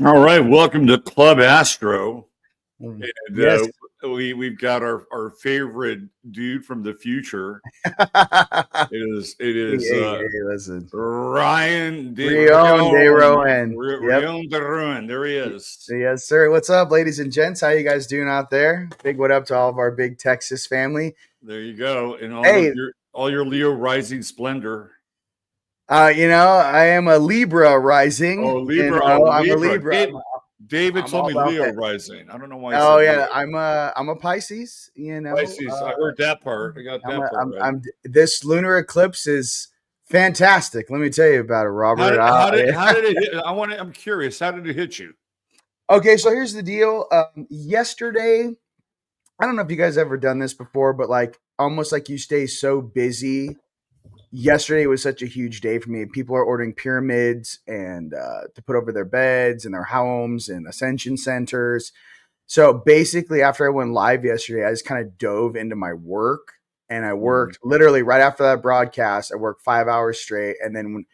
All right, welcome to Club Astro. And Yes. we've got our favorite dude from the future. It is Listen. Rion DeRouen. Rion DeRouen. There he is. Yes, sir. What's up, ladies and gents? How you guys doing out there? Big what up to all of our big Texas family. There you go. And all your Leo rising splendor. I am a Libra rising. Oh, Libra. I'm a Libra. David told me Leo rising. I don't know why. I'm a Pisces. Pisces. I heard that part. I got that part. Right. This lunar eclipse is fantastic. Let me tell you about it, Robert. How did it hit? I'm curious. How did it hit you? Okay, so here's the deal. Yesterday, I don't know if you guys ever done this before, but almost like you stay so busy. Yesterday was such a huge day for me. People are ordering pyramids and to put over their beds and their homes and ascension centers. So basically, after I went live yesterday, I just kind of dove into my work, and I worked literally right after that broadcast. I worked 5 hours straight, and then when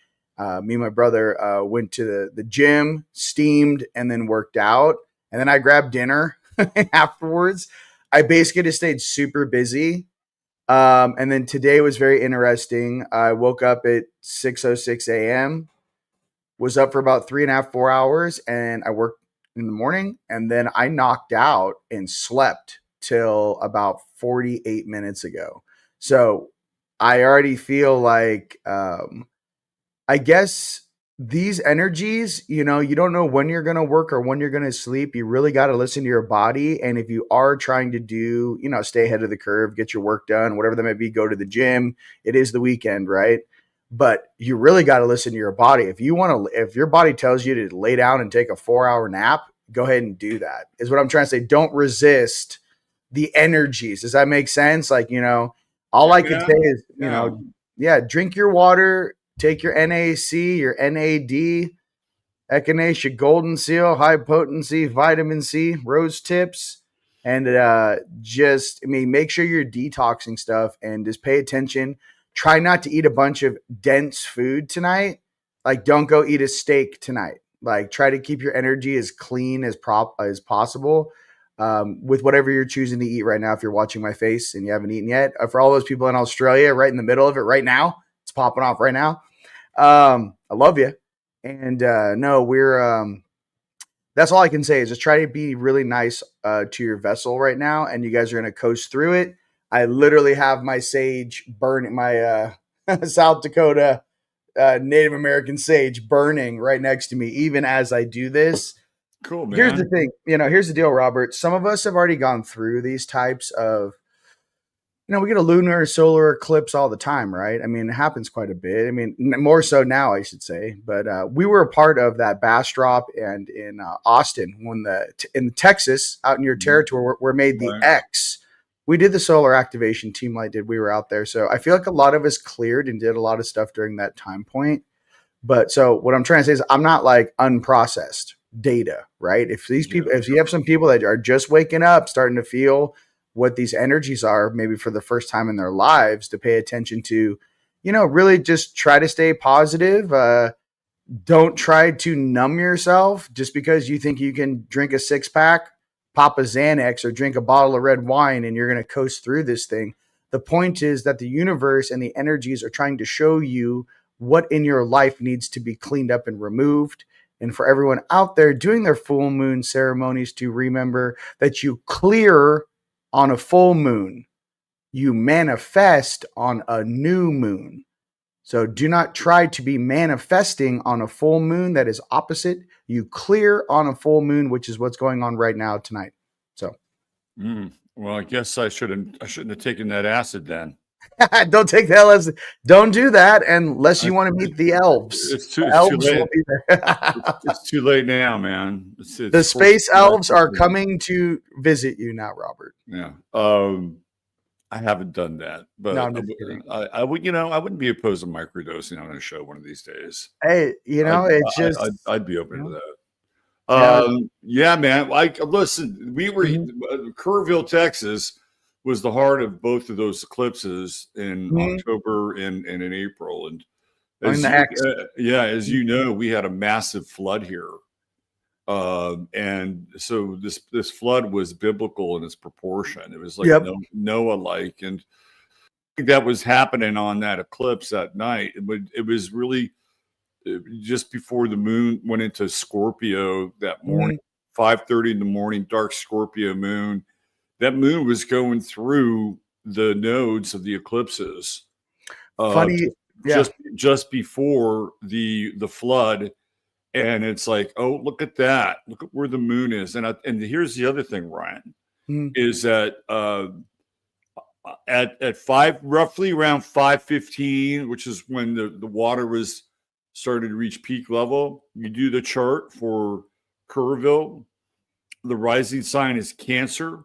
me and my brother went to the gym, steamed, and then worked out, and then I grabbed dinner afterwards. I basically just stayed super busy. And then today was very interesting. I woke up at 6:06 a.m., was up for about 3.5, 4 hours, and I worked in the morning, and then I knocked out and slept till about 48 minutes ago. So I already feel like, I guess these energies, you don't know when you're going to work or when you're going to sleep. You really got to listen to your body. And if you are trying to do, stay ahead of the curve, get your work done, whatever that may be, go to the gym. It is the weekend, right? But you really got to listen to your body. If your body tells you to lay down and take a 4-hour nap, go ahead and do that, is what I'm trying to say. Don't resist the energies. Does that make sense? All I can say is, drink your water. Take your NAC, your NAD, echinacea golden seal, high potency, vitamin C, rose tips, and make sure you're detoxing stuff and just pay attention. Try not to eat a bunch of dense food tonight. Don't go eat a steak tonight. Try to keep your energy as clean as possible with whatever you're choosing to eat right now. If you're watching my face and you haven't eaten yet, for all those people in Australia, right in the middle of it right now, it's popping off right now. I love you. And no, we're that's all I can say is just try to be really nice to your vessel right now, and you guys are going to coast through it. I literally have my sage burning, my South Dakota Native American sage burning right next to me, even as I do this. Cool, man. Here's the thing, here's the deal, Robert. Some of us have already gone through these types of, we get a lunar solar eclipse all the time, right? It happens quite a bit. More so now, I should say. But we were a part of that Bastrop and in Austin when in Texas, out in your territory, where made the X. We did the solar activation. TeamLight did. We were out there. So I feel like a lot of us cleared and did a lot of stuff during that time point. But so what I'm trying to say is I'm not unprocessed data, right? If these people, if you have some people that are just waking up, starting to feel what these energies are, maybe for the first time in their lives, to pay attention to, really just try to stay positive. Don't try to numb yourself just because you think you can drink a 6-pack, pop a Xanax, or drink a bottle of red wine and you're going to coast through this thing. The point is that the universe and the energies are trying to show you what in your life needs to be cleaned up and removed. And for everyone out there doing their full moon ceremonies, to remember that you clear on a full moon, you manifest on a new moon. So do not try to be manifesting on a full moon that is opposite. You clear on a full moon, which is what's going on right now tonight. So Well, I guess I shouldn't have taken that acid then. don't take the LSD. Don't do that unless you want to meet the elves. It's The too elves late. will be there. It's too late now, man. The space elves are coming to visit you now, Robert. Yeah. I haven't done that, but No, I'm just kidding. I would, I wouldn't be opposed to microdosing on a show one of these days. Hey, it's just I'd be open to that. Yeah. Yeah, man. Like, listen, we were Kerrville, Texas, was the heart of both of those eclipses in October and in April. And as as you know, we had a massive flood here. And so this flood was biblical in its proportion. It was like Noah-like, and that was happening on that eclipse that night. It was really just before the moon went into Scorpio that morning, 5:30 in the morning, dark Scorpio moon. That moon was going through the nodes of the eclipses. Funny, just before the flood. And it's like, oh, look at that! Look at where the moon is. And here's the other thing, Ryan, is that at roughly around 5:15, which is when the water was started to reach peak level, you do the chart for Kerrville. The rising sign is Cancer.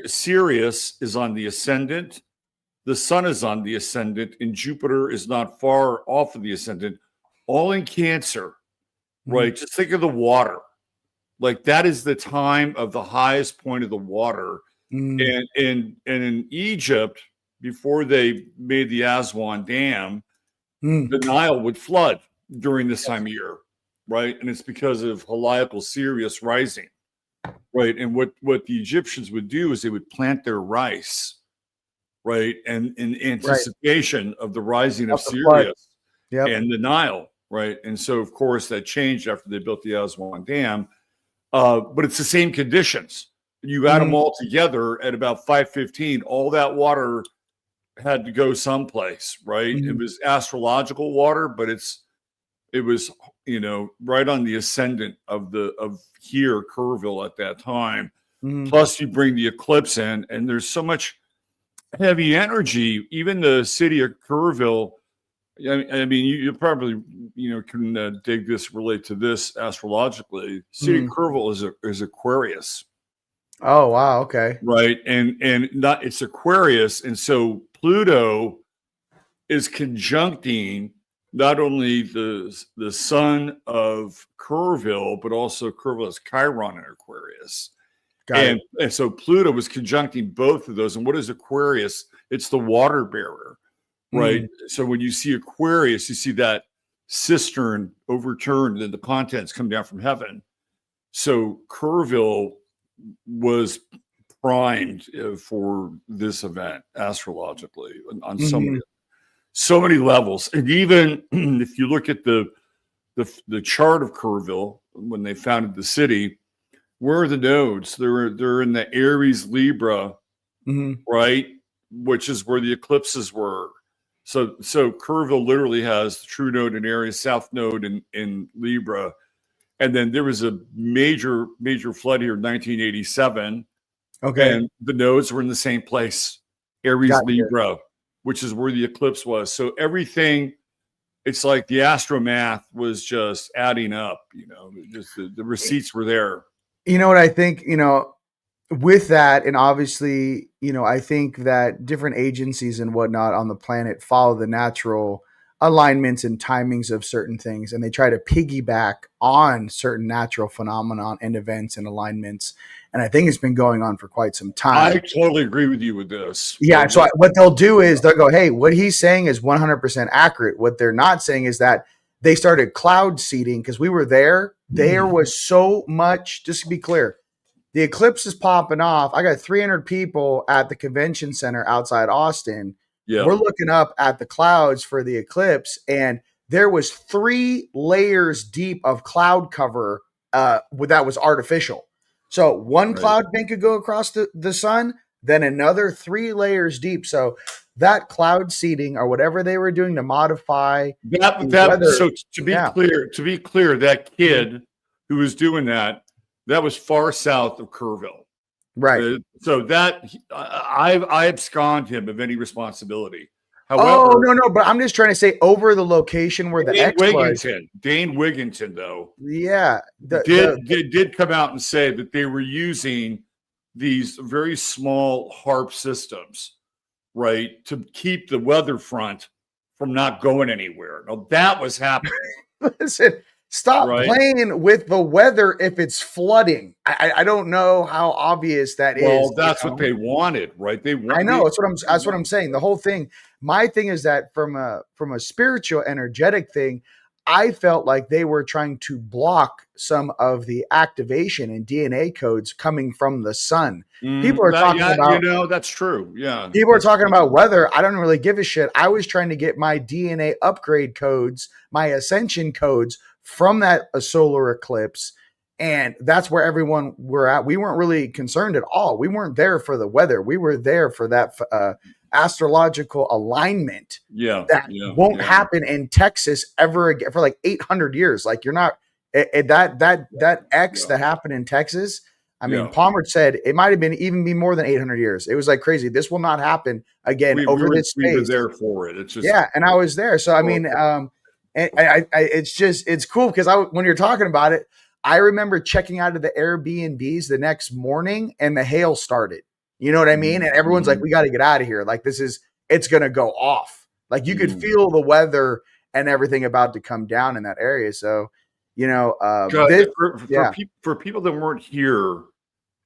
Sirius is on the ascendant. The sun is on the ascendant, and Jupiter is not far off of the ascendant. All in Cancer. Right. Just think of the water. Like that is the time of the highest point of the water. And in Egypt, before they made the Aswan Dam, the Nile would flood during this time of year. Right. And it's because of Heliacal Sirius rising. Right. And what the Egyptians would do is they would plant their rice. Right. And in anticipation of the rising of Sirius and the Nile. Right. And so, of course, that changed after they built the Aswan Dam. But it's the same conditions. You add them all together at about 5:15, all that water had to go someplace. Right. It was astrological water, but it was, right on the ascendant of here, Kerrville at that time. Plus, you bring the eclipse in, and there's so much heavy energy. Even the city of Kerrville. I mean, you probably can dig this, relate to this astrologically. City of Kerrville is Aquarius. Oh wow, okay. Right, and it's Aquarius, and so Pluto is conjuncting not only the sun of Kerrville, but also Kerrville is Chiron in Aquarius. And so Pluto was conjuncting both of those. And what is Aquarius? It's the water bearer. Right. So when you see Aquarius, you see that cistern overturned and the contents come down from heaven. So Kerrville was primed for this event astrologically on so many levels. And even if you look at the chart of Kerrville when they founded the city, where are the nodes? They're in the Aries Libra, right? Which is where the eclipses were. So Kerrville literally has the true node in Aries, south node in Libra. And then there was a major flood here in 1987. Okay. And the nodes were in the same place, Aries, Libra, which is where the eclipse was. So everything, it's like the astromath was just adding up, just the receipts were there. You know what I think, with that, and obviously, I think that different agencies and whatnot on the planet follow the natural alignments and timings of certain things, and they try to piggyback on certain natural phenomenon and events and alignments. And I think it's been going on for quite some time. I totally agree with you with this. Yeah. So what they'll do is they'll go, hey, what he's saying is 100% accurate. What they're not saying is that they started cloud seeding because we were there. There was so much, just to be clear, the eclipse is popping off. I got 300 people at the convention center outside Austin. Yeah. We're looking up at the clouds for the eclipse, and there was 3 layers deep of cloud cover that was artificial. So one cloud bank could go across the sun, then another 3 layers deep. So that cloud seeding or whatever they were doing to modify the that weather. so to be Yeah. clear, that kid who was doing that was far south of Kerrville. Right. So that I abscond him of any responsibility. Oh, However, no, but I'm just trying to say over the location where the X was. Dane Wigington, though, Yeah. did come out and say that they were using these very small HARP systems, right, to keep the weather front from not going anywhere. Now that was happening. Listen, stop playing with the weather if it's flooding. I don't know how obvious that is. Well, that's what they wanted, right? I know that's what I'm saying. The whole thing. My thing is that from a spiritual, energetic thing, I felt like they were trying to block some of the activation and DNA codes coming from the sun. People are talking about, that's true. Yeah, people are talking about weather. I don't really give a shit. I was trying to get my DNA upgrade codes, my ascension codes from that solar eclipse. And that's where everyone were at. We weren't really concerned at all. We weren't there for the weather. We were there for that astrological alignment that won't happen in Texas ever again for like 800 years. Like you're not that X that happened in Texas. I mean, Palmer said it might have been even be more than 800 years. It was like crazy. This will not happen again this space. We were there for it. It's just and I was there. So I mean, it's cool because when you're talking about it, I remember checking out of the Airbnbs the next morning and the hail started. You know what I mean? And everyone's like, we got to get out of here. Like it's going to go off. Like you could feel the weather and everything about to come down in that area. So, for people that weren't here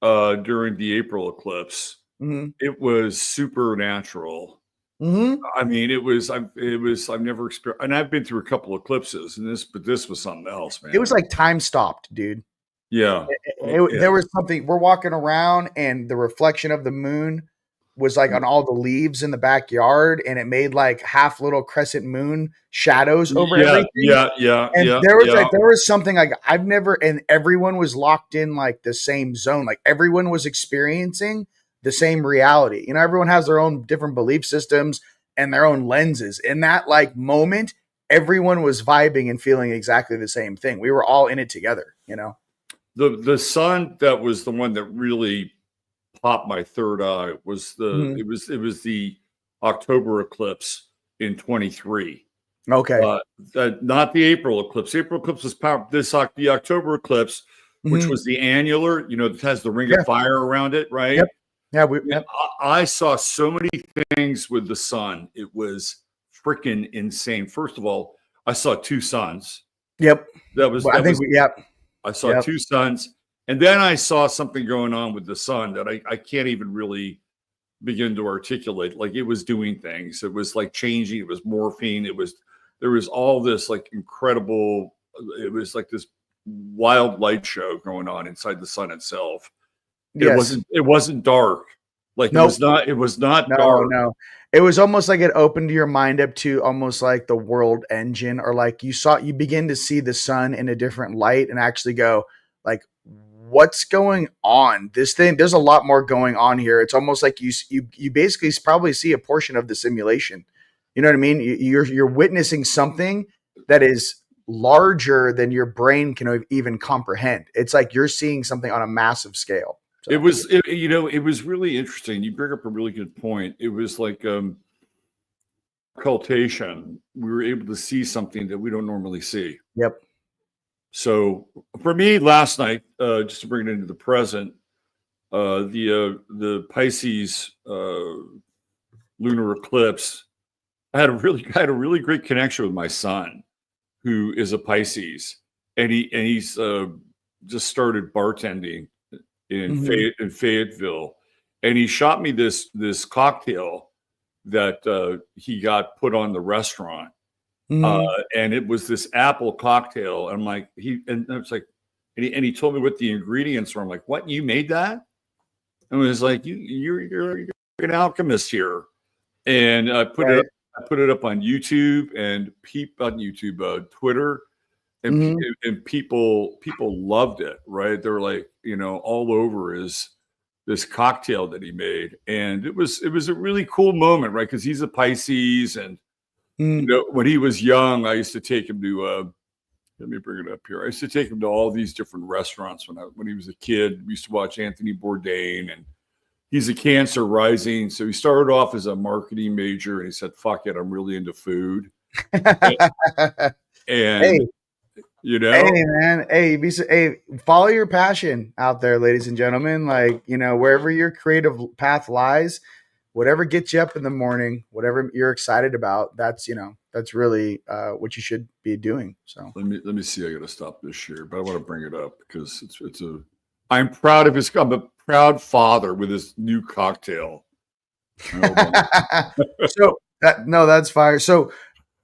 during the April eclipse, it was supernatural. I mean, I've never experienced, and I've been through a couple of eclipses, but this was something else, man. It was like time stopped, dude. Yeah. There was something. We're walking around, and the reflection of the moon was like on all the leaves in the backyard, and it made like half little crescent moon shadows over everything. And there was something like and everyone was locked in like the same zone. Like everyone was experiencing the same reality. You know, everyone has their own different belief systems and their own lenses. In that like moment, everyone was vibing and feeling exactly the same thing. We were all in it together, you know. The sun that was the one that really popped my third eye was it was the October eclipse in 23. Okay. Not the April eclipse. The April eclipse was the October eclipse, which was the annular, it has the ring of fire around it, right? Yep. Yeah, I saw so many things with the sun. It was freaking insane. First of all, I saw two suns. Yep. I saw two suns, and then I saw something going on with the sun that I can't even really begin to articulate. Like it was doing things. It was like changing. It was morphine. There was all this like incredible. It was like this wild light show going on inside the sun itself. It wasn't dark. Like it was not dark. No. It was almost like it opened your mind up to almost like the world engine, or like you begin to see the sun in a different light and actually go like, what's going on? There's a lot more going on here. It's almost like you basically probably see a portion of the simulation. You know what I mean? You're witnessing something that is larger than your brain can even comprehend. It's like you're seeing something on a massive scale. So. It was really interesting. You bring up a really good point. It was like occultation. We were able to see something that we don't normally see. Yep. So for me, last night, just to bring it into the present, the Pisces lunar eclipse, I had a really great connection with my son, who is a Pisces, and he's just started bartending in Fayetteville, and he shot me this cocktail that he got put on the restaurant, and it was this apple cocktail. And I'm like, and he told me what the ingredients were. I'm like, what? You made that? And it was like, you're an alchemist here. And I put it up on YouTube and Twitter. And people loved it, right? They're like, all over his this cocktail that he made, and it was a really cool moment, right? Because he's a Pisces, and when he was young, I used to take him to. Let me bring it up here. I used to take him to all these different restaurants when he was a kid. We used to watch Anthony Bourdain, and he's a Cancer rising. So he started off as a marketing major, and he said, "Fuck it, I'm really into food." and Hey, hey, man. Hey, follow your passion out there, ladies and gentlemen. Like, wherever your creative path lies, whatever gets you up in the morning, whatever you're excited about, that's really what you should be doing. So let me see. I got to stop this share, but I want to bring it up because I'm proud of his. I'm a proud father with his new cocktail. That's fire. So,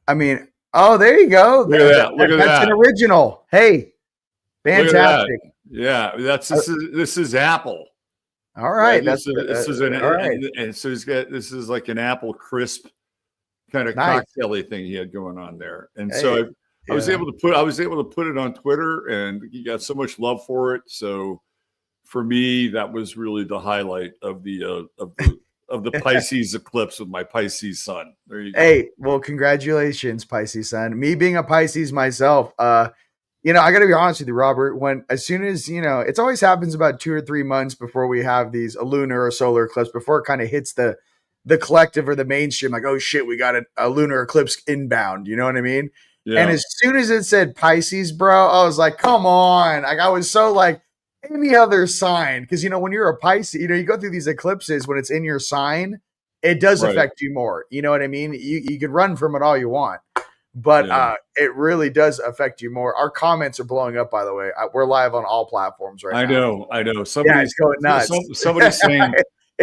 I mean, oh, there you go. Look at that. Look at that. That's an original. Hey, fantastic. Yeah, this is Apple. All right, this is like an apple crisp kind of cocktail-y thing he had going on there, and so I was able to put it on Twitter, and he got so much love for it. So for me, that was really the highlight of the Pisces eclipse with my Pisces sun. There you go. Hey, well, congratulations, Pisces sun. Me being a Pisces myself, I got to be honest with you, Robert. As soon as it always happens about 2 or 3 months before we have these a lunar or solar eclipse, before it kind of hits the collective or the mainstream. Like, oh shit, we got a lunar eclipse inbound. You know what I mean? Yeah. And as soon as it said Pisces, bro, I was like, come on! Like, I was so like any other sign, because when you're a Pisces, you go through these eclipses when it's in your sign, it does affect you more. You know what I mean? You could run from it all you want. But it really does affect you more. Our comments are blowing up, by the way. We're live on all platforms right now. I know. Somebody's going nuts. Somebody's saying,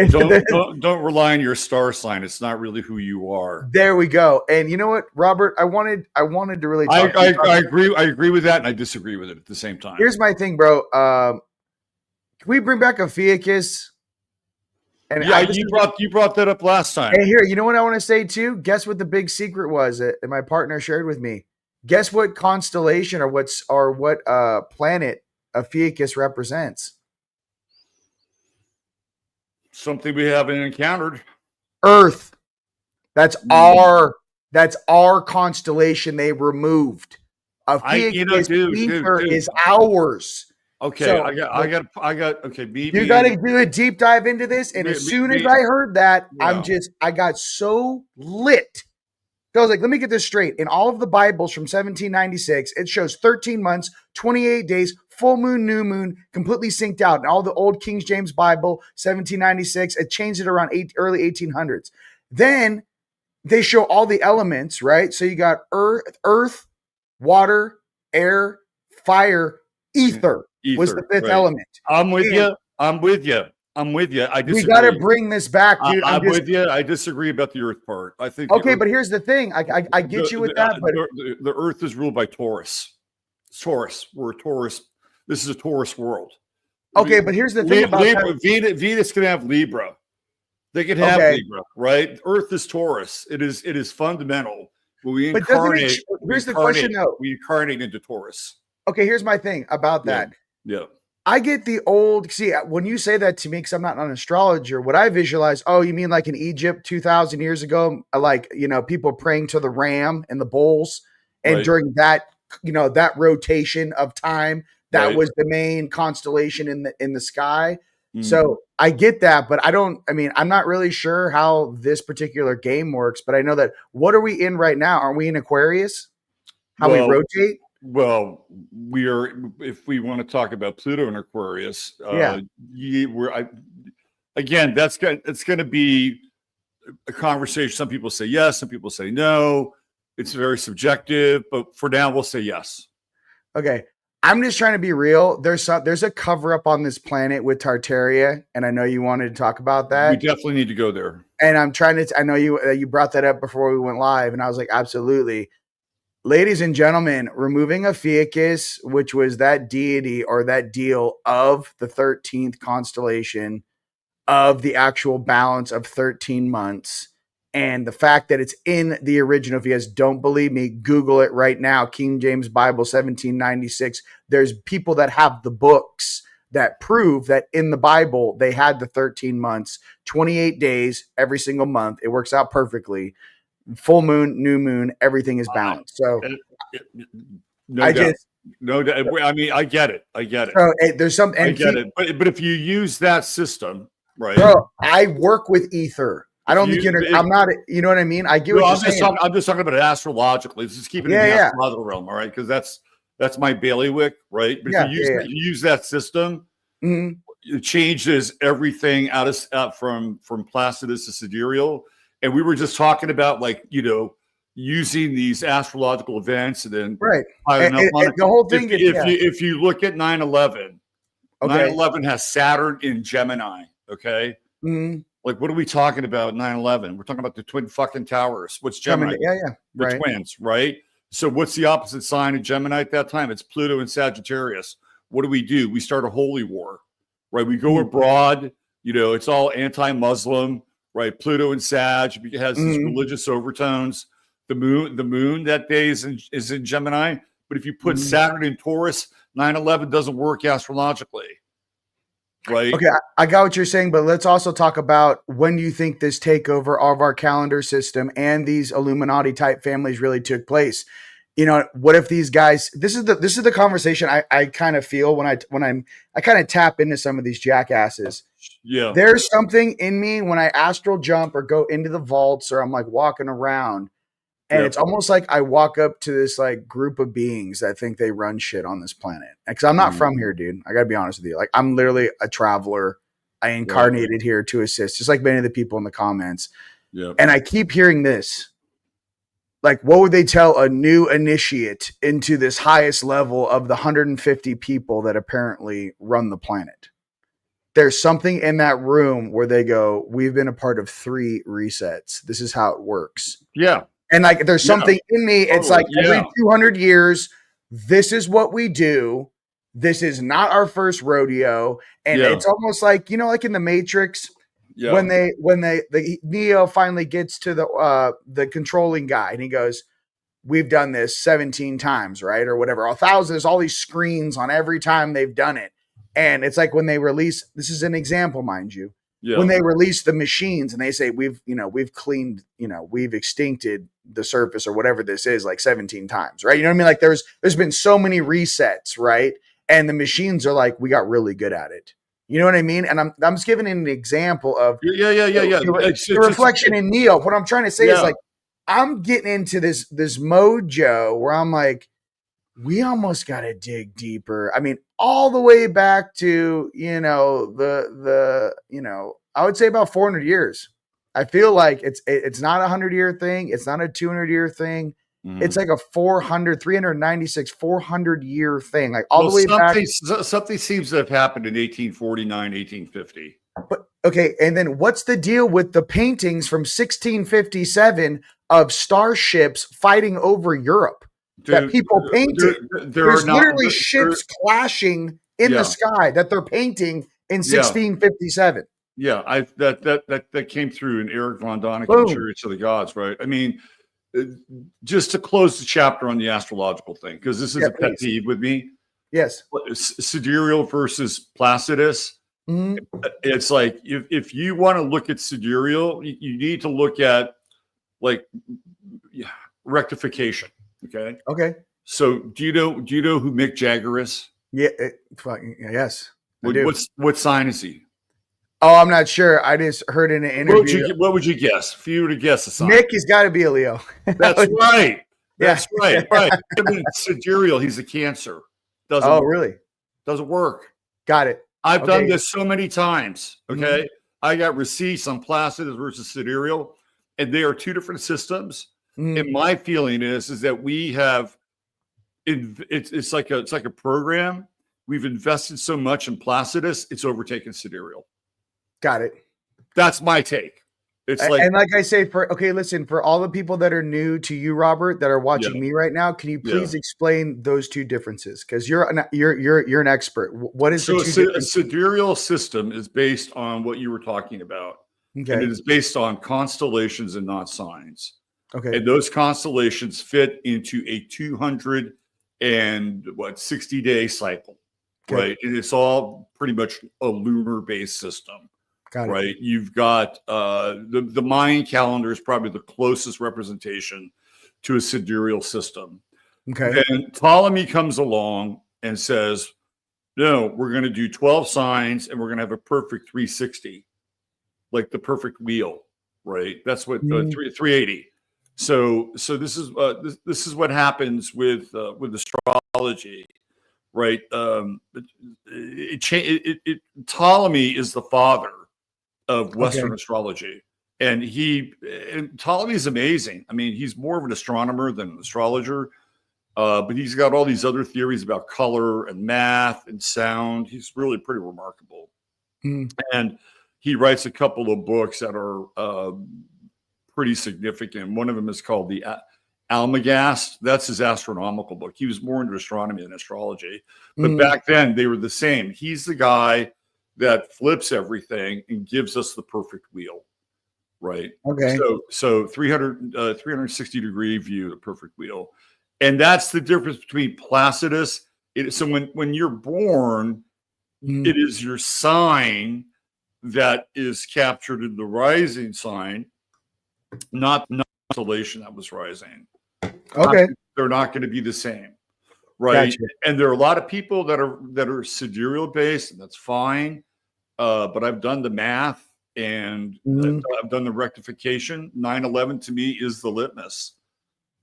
don't rely on your star sign. It's not really who you are. There we go. And you know what, Robert? I wanted to really talk I agree with that, and I disagree with it at the same time. Here's my thing, bro. Can we bring back Ophiuchus? And you brought that up last time. Hey, here, you know what I want to say too? Guess what the big secret was that my partner shared with me? Guess what constellation or what planet Ophiuchus represents? Something we haven't encountered. Earth. That's our constellation they removed. Ophiuchus is ours. Okay, so, I got. Okay, you got to do a deep dive into this, and as soon as I heard that, I got so lit. So I was like, let me get this straight. In all of the Bibles from 1796, it shows 13 months, 28 days, full moon, new moon, completely synced out. And all the old King James Bible, 1796, it changed it around early 1800s. Then they show all the elements, right? So you got earth, water, air, fire, ether. Was the fifth element. I'm with you. I disagree. We got to bring this back, dude. I'm with you. I disagree about the Earth part. I think. Okay, but here's the thing. I get you with that, but the Earth is ruled by Taurus. Taurus. We're a Taurus. This is a Taurus world. Okay, but here's the thing about Libra. Venus can have Libra. They can have Libra, right? Earth is Taurus. It is fundamental. We incarnate. Here's the question, though. We incarnate into Taurus. Okay, here's my thing about that. Yeah. I get the old, when you say that to me, because I'm not an astrologer, what I visualize, you mean like in Egypt 2,000 years ago, like, people praying to the ram and the bulls. And during that, that rotation of time, that was the main constellation in the sky. Mm-hmm. So I get that, but I'm not really sure how this particular game works, but I know that, what are we in right now? Aren't we in Aquarius? How we rotate? Well, we are. If we want to talk about Pluto and Aquarius, again, it's going to be a conversation. Some people say yes, some people say no. It's very subjective, but for now, we'll say yes. Okay, I'm just trying to be real. There's a cover up on this planet with Tartaria, and I know you wanted to talk about that. We definitely need to go there. And I'm trying to. I know you brought that up before we went live, and I was like, absolutely. Ladies and gentlemen, removing Ophiuchus, which was that deity or that deal of the 13th constellation of the actual balance of 13 months, and the fact that it's in the original, if you guys don't believe me, Google it right now, King James Bible 1796. There's people that have the books that prove that in the Bible they had the 13 months, 28 days every single month. It works out perfectly. Full moon, new moon, everything is balanced. So no I doubt. just No doubt. I mean, I get it. so there's some I and get it. But if you use that system, right? bro, I work with ether. I If don't think I'm not. You know what I mean? I get what No, you're saying. I'm just talking about it astrologically. Let's just keep it in the astrological realm, all right? Because that's my bailiwick, right? But if you use that system, Mhm. it changes everything from Placidus to sidereal. And we were just talking about using these astrological events and then Right. piling up on it. The whole thing If you look at 9/11, okay. 9/11 has Saturn in Gemini. Okay. Mm-hmm. Like, what are we talking about? 9/11. We're talking about the twin fucking towers. What's Gemini? The twins, right? So, what's the opposite sign of Gemini at that time? It's Pluto and Sagittarius. What do? We start a holy war, right? We go abroad. It's all anti-Muslim, right? Pluto and Sag has these religious overtones. The moon that day is in Gemini. But if you put Saturn in Taurus, 9/11 doesn't work astrologically. Right. Okay, I got what you're saying, but let's also talk about when do you think this takeover of our calendar system and these Illuminati type families really took place? What if these guys? This is the conversation I kind of feel when I kind of tap into some of these jackasses. Yeah, there's something in me when I astral jump or go into the vaults or I'm like walking around. And it's almost like I walk up to this like group of beings that think they run shit on this planet. Because I'm not from here, dude. I gotta be honest with you. Like I'm literally a traveler. I incarnated here to assist, just like many of the people in the comments. Yeah. And I keep hearing this. Like, what would they tell a new initiate into this highest level of the 150 people that apparently run the planet? There's something in that room where they go, we've been a part of 3 resets. This is how it works. Yeah. And like, there's something in me. It's like every 200 years, this is what we do. This is not our first rodeo. And it's almost like, like in the Matrix, when the Neo finally gets to the controlling guy and he goes, we've done this 17 times, right? Or whatever. 1,000, there's all these screens on every time they've done it. And it's like when they release, this is an example, mind you, when they release the machines and they say, we've cleaned, we've extincted the surface or whatever this is like 17 times, right? You know what I mean? Like there's been so many resets, right? And the machines are like, we got really good at it. You know what I mean? And I'm just giving an example of the reflection in Neo. What I'm trying to say is like, I'm getting into this mojo where I'm like, we almost got to dig deeper. I mean, all the way back to, I would say about 400 years. I feel like it's not a 100-year thing. It's not a 200-year thing. It's like a 396, 400-year thing. Like all the way back. Something seems to have happened in 1849, 1850. But okay, and then what's the deal with the paintings from 1657 of starships fighting over Europe? That people painted. There's literally ships clashing in the sky that they're painting in 1657. Yeah, that came through in Eric von Däniken, Chariots of the Gods, right? I mean, just to close the chapter on the astrological thing, because this is a pet peeve with me. Yes, sidereal versus Placidus. It's like if you want to look at sidereal, you need to look at like rectification. Okay. So do you know who Mick Jagger is? Yeah. Yes. What sign is he? Oh, I'm not sure. I just heard in an interview. What would you guess? If you were to guess a sign, Mick has got to be a Leo. That's right. That's right. Right. Sidereal. He's a Cancer. Doesn't work. Really? Doesn't work. Got it. I've done this so many times. Okay. I got receipts on Placidus versus sidereal, and they are 2 different systems. And my feeling is that we have it's like a program. We've invested so much in Placidus, it's overtaken sidereal. Got it. That's my take. It's like, and like I say, listen, for all the people that are new to you, Robert, that are watching me right now, can you please explain those 2 differences? Because you're an expert. What is the 2 differences? A sidereal system is based on what you were talking about. Okay. And it is based on constellations and not signs. Okay. And those constellations fit into a 260-day cycle. right? And it's all pretty much a lunar based system. Got it. Right. You've got the Mayan calendar is probably the closest representation to a sidereal system. Okay. Then Ptolemy comes along and says, no, we're going to do 12 signs and we're going to have a perfect 360, like the perfect wheel. Right. That's what 380. So this is what happens with astrology. Right. Ptolemy is the father of Western astrology. And Ptolemy is amazing. I mean, he's more of an astronomer than an astrologer, but he's got all these other theories about color and math and sound. He's really pretty remarkable. And he writes a couple of books that are pretty significant. One of them is called the Almagest. That's his astronomical book. He was more into astronomy than astrology. But back then, they were the same. He's the guy that flips everything and gives us the perfect wheel, right? Okay. So 360 degree view, the perfect wheel. And that's the difference between Placidus. So when you're born, it is your sign that is captured in the rising sign, not the constellation that was rising. Okay. They're not going to be the same. Right. Gotcha. And there are a lot of people that are sidereal based, and that's fine. But I've done the math and I've done the rectification. 9/11 to me is the litmus.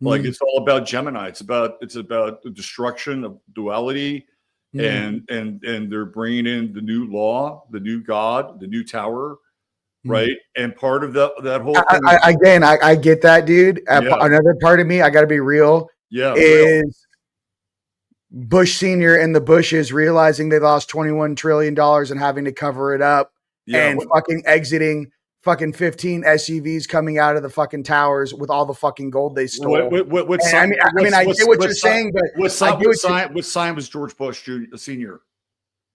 Like it's all about Gemini. It's about the destruction of duality, and they're bringing in the new law, the new God, the new tower. Right. And part of that whole thing, I get that, dude. Another part of me, I got to be real. Yeah. Is Bush Sr. and the Bushes realizing they lost $21 trillion and having to cover it up and fucking exiting fucking 15 SUVs coming out of the fucking towers with all the fucking gold they stole. I get what you're saying, but what sign was George Bush Sr.?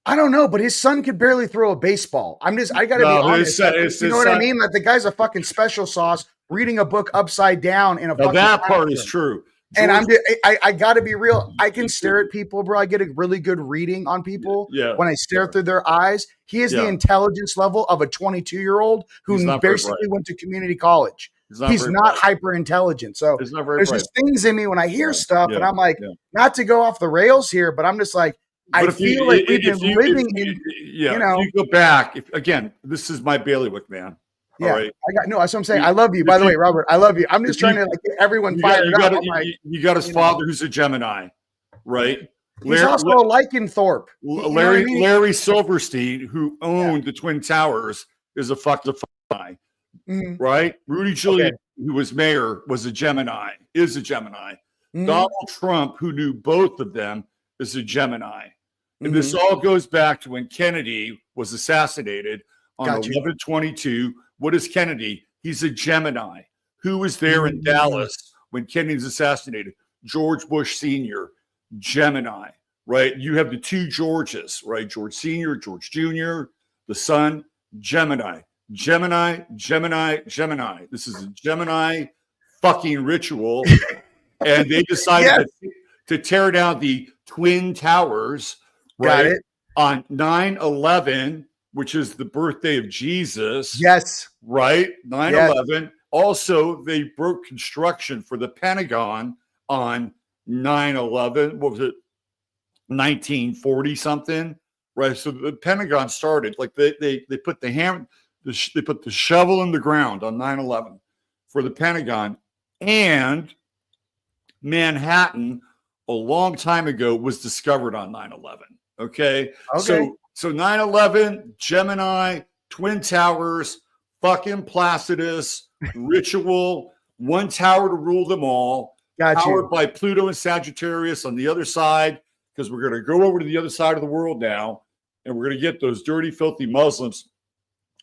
I don't know, but his son could barely throw a baseball. I got to be honest. You know what I mean? Like the guy's a fucking special sauce reading a book upside down in a fucking that part is true. And I got to be real. I can stare at people, bro. I get a really good reading on people when I stare through their eyes. He has the intelligence level of a 22-year-old who basically went to community college. He's not hyper intelligent. So there's just things in me when I hear stuff, and I'm like, not to go off the rails here, but I'm just like, I feel like we've been living in, you know. If you go back, again, this is my bailiwick, man. Yeah, all right. That's what I'm saying. I love you. By the way, Robert, I love you. I'm just trying to get everyone fired up. You got his father, who's a Gemini, right? He's also a lycanthrope. Larry Silverstein, who owned the Twin Towers, is a fucking Gemini, right? Rudy Giuliani, who was mayor, is a Gemini. Donald Trump, who knew both of them, is a Gemini. And this all goes back to when Kennedy was assassinated on 11/22. What is Kennedy? He's a Gemini. Who was there in Dallas when Kennedy was assassinated? George Bush Sr., Gemini, right? You have the two Georges, right? George Sr., George Jr., the son, Gemini. Gemini. This is a Gemini fucking ritual. And they decided to tear down the Twin Towers, right? On 9/11, which is the birthday of Jesus. Yes. Right? 9/11. Yes. Also, they broke construction for the Pentagon on 9/11. What was it? 1940 something. Right. So the Pentagon started like they put the hammer, they put the shovel in the ground on 9/11 for the Pentagon, and Manhattan a long time ago was discovered on 9/11. Okay. So 9/11, Gemini, Twin Towers, fucking Placidus, ritual, one tower to rule them all, powered by Pluto and Sagittarius on the other side, because we're going to go over to the other side of the world now, and we're going to get those dirty, filthy Muslims.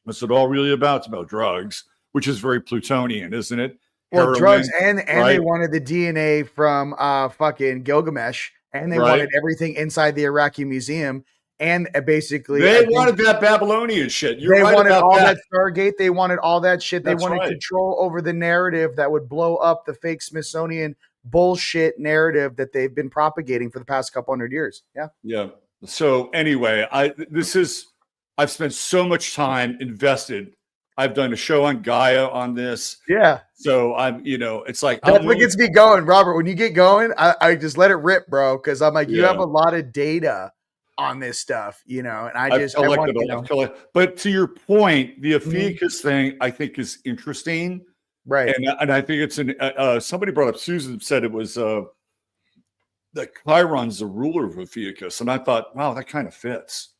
What's it all really about? It's about drugs, which is very Plutonian, isn't it? Well, heroin, drugs, and they wanted the DNA from fucking Gilgamesh, and they wanted everything inside the Iraqi museum. And basically, they wanted that Babylonian shit. They wanted all that Stargate. They wanted all that shit. They wanted control over the narrative that would blow up the fake Smithsonian bullshit narrative that they've been propagating for the past couple hundred years. Yeah. So anyway, I've spent so much time invested. I've done a show on Gaia on this. Yeah. So it's like That's what gets me going, Robert. When you get going, I just let it rip, bro. Because I'm like, you have a lot of data on this stuff, and I want, But to your point, the Ophiuchus thing, I think is interesting, right? And I think it's somebody brought up, Susan said it was that Chiron's the ruler of Ophiuchus, and I thought, wow, that kind of fits.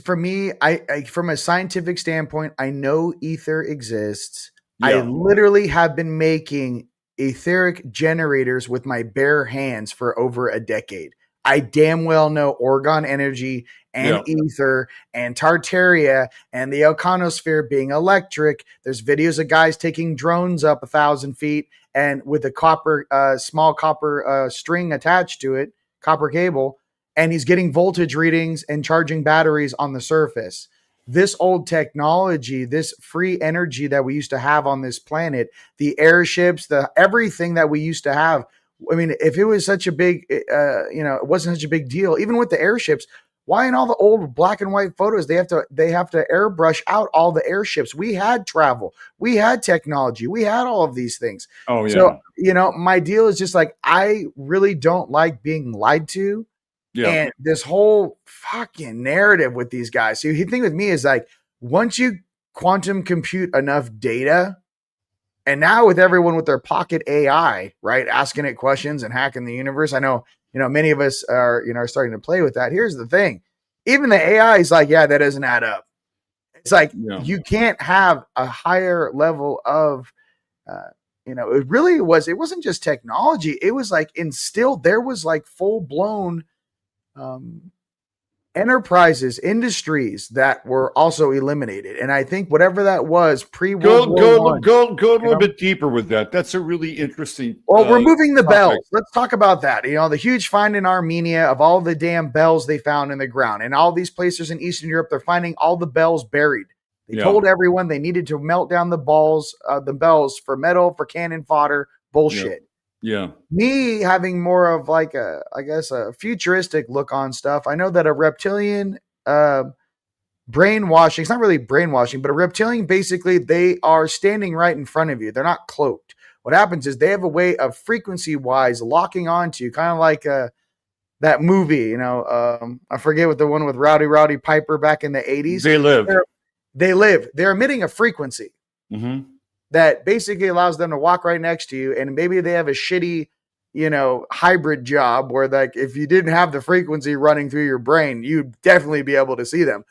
For me, I from a scientific standpoint, I know ether exists. Yeah. I literally have been making etheric generators with my bare hands for over a decade. I damn well know orgone energy and ether and Tartaria and the Elkonosphere being electric. There's videos of guys taking drones up 1,000 feet and with a small copper string attached to it, copper cable, and he's getting voltage readings and charging batteries on the surface. This old technology, this free energy that we used to have on this planet, the airships, everything that we used to have. I mean, if it was such a big, it wasn't such a big deal, even with the airships, why in all the old black and white photos, they have to airbrush out all the airships? We had travel, we had technology, we had all of these things. Oh, yeah. So, my deal is just like, I really don't like being lied to. Yeah. And this whole fucking narrative with these guys. So the thing with me is like, once you quantum compute enough data, and now with everyone with their pocket AI, right, asking it questions and hacking the universe, I know, many of us are starting to play with that. Here's the thing. Even the AI is like, yeah, that doesn't add up. It's like, you can't have a higher level of, it wasn't just technology. It was like instilled, there was like full blown, enterprises, industries that were also eliminated. And I think whatever that was pre-World War I, go a little bit deeper with that. That's a really interesting. Well, removing the bells. Let's talk about that. The huge find in Armenia of all the damn bells they found in the ground, and all these places in Eastern Europe, they're finding all the bells buried. They told everyone they needed to melt down the bells for metal, for cannon fodder. Bullshit. Yeah. Me having more of like a futuristic look on stuff. I know that a reptilian brainwashing, it's not really brainwashing, but a reptilian, basically they are standing right in front of you. They're not cloaked. What happens is they have a way of frequency wise locking onto you, kind of like that movie, I forget what the one with Rowdy Piper back in the 80s. They live. They're emitting a frequency. Mm-hmm. That basically allows them to walk right next to you. And maybe they have a shitty, hybrid job where like, if you didn't have the frequency running through your brain, you'd definitely be able to see them.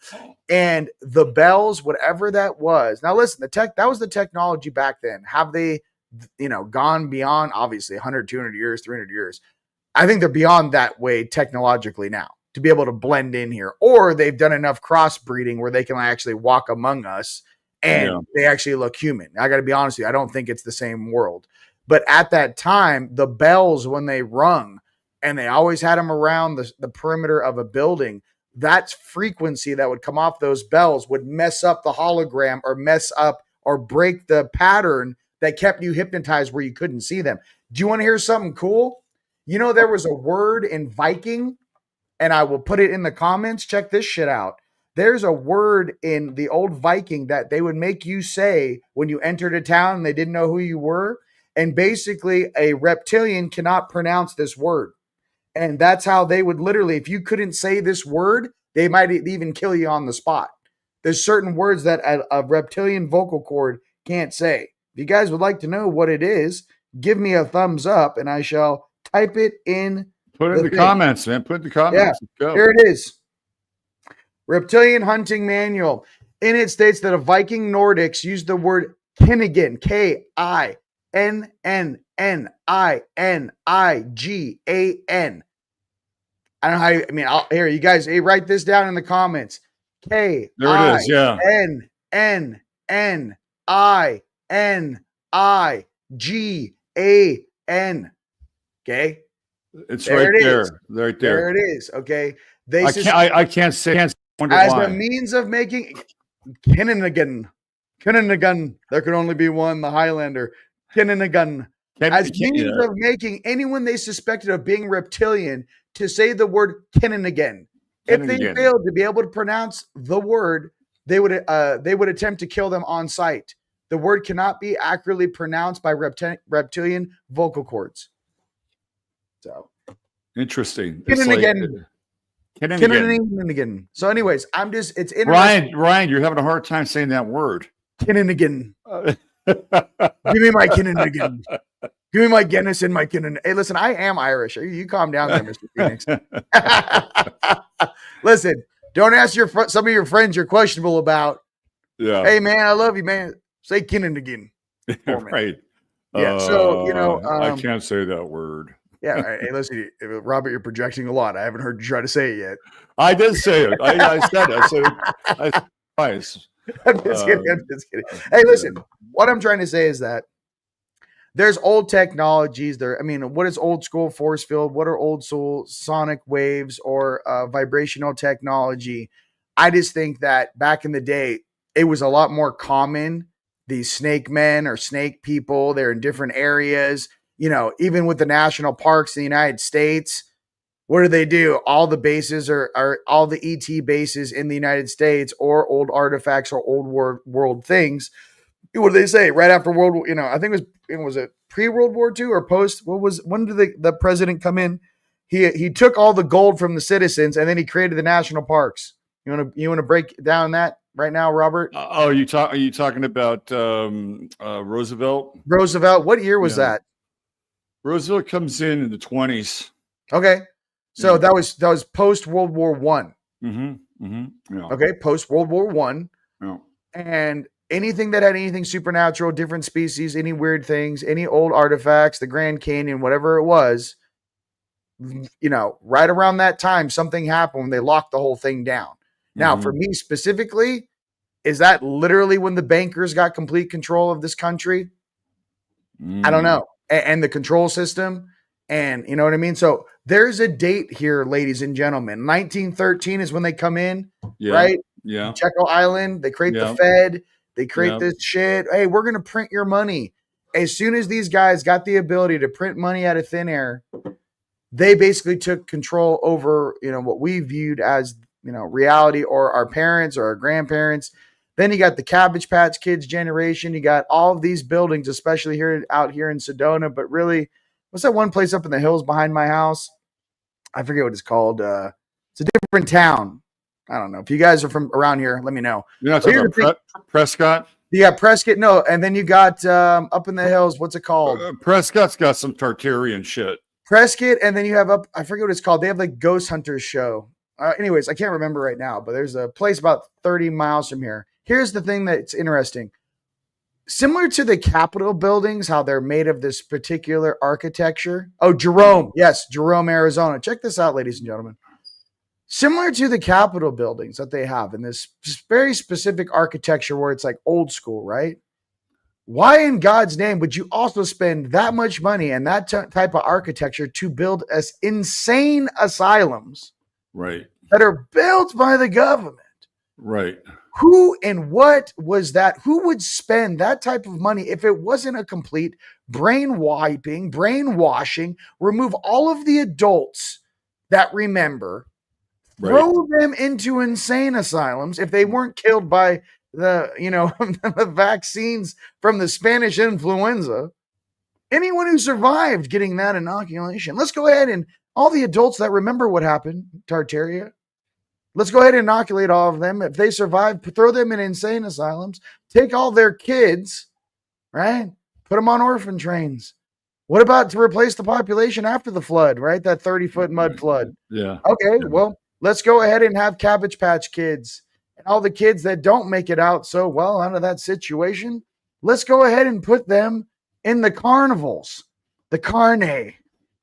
And the bells, whatever that was. Now listen, that was the technology back then. Have they, gone beyond obviously 100, 200 years, 300 years? I think they're beyond that way technologically now to be able to blend in here, or they've done enough crossbreeding where they can actually walk among us. And they actually look human. I got to be honest with you, I don't think it's the same world. But at that time, the bells, when they rung, and they always had them around the perimeter of a building, that frequency that would come off those bells would mess up the hologram or mess up or break the pattern that kept you hypnotized where you couldn't see them. Do you want to hear something cool? There was a word in Viking, and I will put it in the comments. Check this shit out. There's a word in the old Viking that they would make you say when you entered a town and they didn't know who you were. And basically a reptilian cannot pronounce this word. And that's how they would literally, if you couldn't say this word, they might even kill you on the spot. There's certain words that a reptilian vocal cord can't say. If you guys would like to know what it is, give me a thumbs up and I shall type it in. Put it in the comments, man. Put it in the comments. Yeah, let's go. Here it is. Reptilian Hunting Manual. In it states that a Viking Nordics used the word Kinnigan, Kinninigan. I don't know how here, you guys, write this down in the comments. There it is, yeah. Kinnigan. Okay? It's right there. Right there. There it is, okay? I can't say as a means of making Kinnigan. There could only be one, the Highlander. Kinnigan. as means of making anyone they suspected of being reptilian to say the word Kenan again. If they failed to be able to pronounce the word, they would attempt to kill them on sight. The word cannot be accurately pronounced by reptilian vocal cords. So interesting. Kenan again. Kenan again. So, anyways, it's interesting. Ryan, you're having a hard time saying that word. Kenan again. Give me my Kenan again. Give me my Guinness and my Kenan. Hey, listen, I am Irish. You calm down there, Mr. Phoenix. Listen, don't ask some of your friends you're questionable about. Yeah. Hey, man, I love you, man. Say Kenan again. Right. Yeah. So, I can't say that word. Yeah. Right. Hey, listen, Robert, you're projecting a lot. I haven't heard you try to say it yet. I did say it. I said it twice. I'm just kidding. Hey, listen, what I'm trying to say is that there's old technologies there. I mean, what is old school force field? What are old school sonic waves or vibrational technology? I just think that back in the day, it was a lot more common. These snake men or snake people, they're in different areas. Even with the national parks in the United States, what do? All the bases are all the ET bases in the United States or old artifacts or old world things. What do they say? Right after World War, I think was it pre-World War II or post? When did the president come in? He took all the gold from the citizens and then he created the national parks. You want to break down that right now, Robert? Are you talking about Roosevelt? Roosevelt. What year was that? Roosevelt comes in the 20s. Okay, so that was post World War I. Yeah. Okay, post World War I. Yeah. And anything that had anything supernatural, different species, any weird things, any old artifacts, the Grand Canyon, whatever it was, right around that time, something happened when they locked the whole thing down. Now, for me specifically, is that literally when the bankers got complete control of this country? I don't know. And the control system. And you know what I mean? So there's a date here, ladies and gentlemen. 1913 is when they come in, right? Yeah. Jekyll Island. They create the Fed. They create this shit. Hey, we're going to print your money. As soon as these guys got the ability to print money out of thin air, they basically took control over, what we viewed as, reality, or our parents or our grandparents. Then you got the Cabbage Patch Kids generation. You got all of these buildings, especially out here in Sedona. But really, what's that one place up in the hills behind my house? I forget what it's called. It's a different town. I don't know. If you guys are from around here, let me know. You're not talking about Prescott? You got Prescott. No. And then you got up in the hills. What's it called? Prescott's got some Tartarian shit. Prescott. And then you have I forget what it's called. They have like Ghost Hunters show. Anyways, I can't remember right now, but there's a place about 30 miles from here. Here's the thing that's interesting. Similar to the Capitol buildings, how they're made of this particular architecture. Oh, DeRouen. Yes, DeRouen, Arizona. Check this out, ladies and gentlemen. Similar to the Capitol buildings that they have in this very specific architecture where it's like old school, right? Why in God's name would you also spend that much money and that type of architecture to build as insane asylums? Right. That are built by the government. Right. Who and what was that? Who would spend that type of money if it wasn't a complete brainwashing, remove all of the adults that remember, throw them into insane asylums if they weren't killed by the, the vaccines from the Spanish influenza. Anyone who survived getting that inoculation. Let's go ahead and all the adults that remember what happened, Tartaria, let's go ahead and inoculate all of them. If they survive, throw them in insane asylums, take all their kids, right? Put them on orphan trains. What about to replace the population after the flood, right? That 30-foot mud flood. Yeah. Okay, well, let's go ahead and have Cabbage Patch Kids and all the kids that don't make it out so well out of that situation. Let's go ahead and put them in the carnivals, the carne,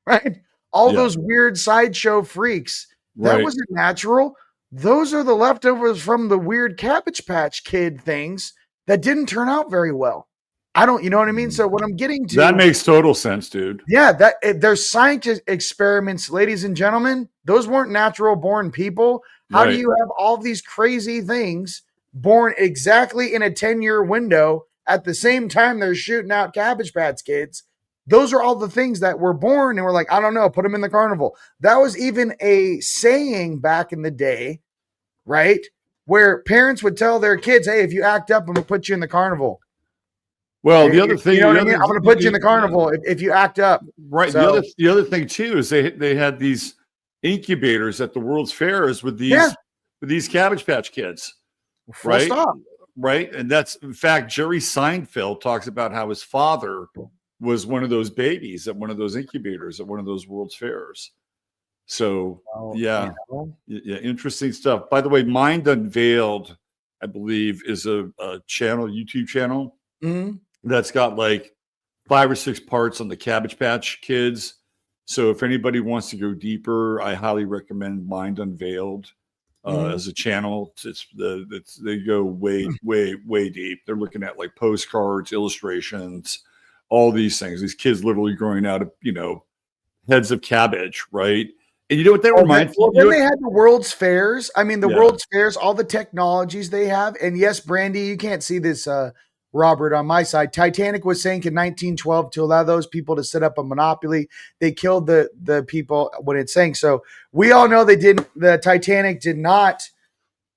right? All those weird sideshow freaks. That wasn't natural. Those are the leftovers from the weird Cabbage Patch Kid things that didn't turn out very well. You know what I mean? So what I'm getting to. That makes total sense, dude. Yeah, there's scientific experiments, ladies and gentlemen. Those weren't natural born people. How do you have all these crazy things born exactly in a 10-year window at the same time they're shooting out Cabbage Patch Kids? those are all the things that were born and we're like, I don't know, put them in the carnival. That was even a saying back in the day, right? Where parents would tell their kids, hey, if you act up, I'm going to put you in the carnival. Well, the other thing, you know what I mean? I'm going to put you in the carnival if you act up. Right. So, the other thing too is they had these incubators at the World's Fairs with these Cabbage Patch Kids. full Right. stop. Right. And that's, in fact, Jerry Seinfeld talks about how his father was one of those babies at one of those incubators at one of those World's Fairs. So, yeah, interesting stuff. By the way, Mind Unveiled, I believe, is a channel, YouTube channel that's got like 5 or 6 parts on the Cabbage Patch Kids. So if anybody wants to go deeper, I highly recommend Mind Unveiled as a channel. They go way deep. They're looking at like postcards, illustrations, all these things. These kids literally growing out of, heads of cabbage, right? And you know what that reminds me? Well, then they had the World's Fairs. I mean, the World's Fairs, all the technologies they have. And yes, Brandy, you can't see this, Robert, on my side. Titanic was sank in 1912 to allow those people to set up a monopoly. They killed the people when it sank. So we all know the Titanic did not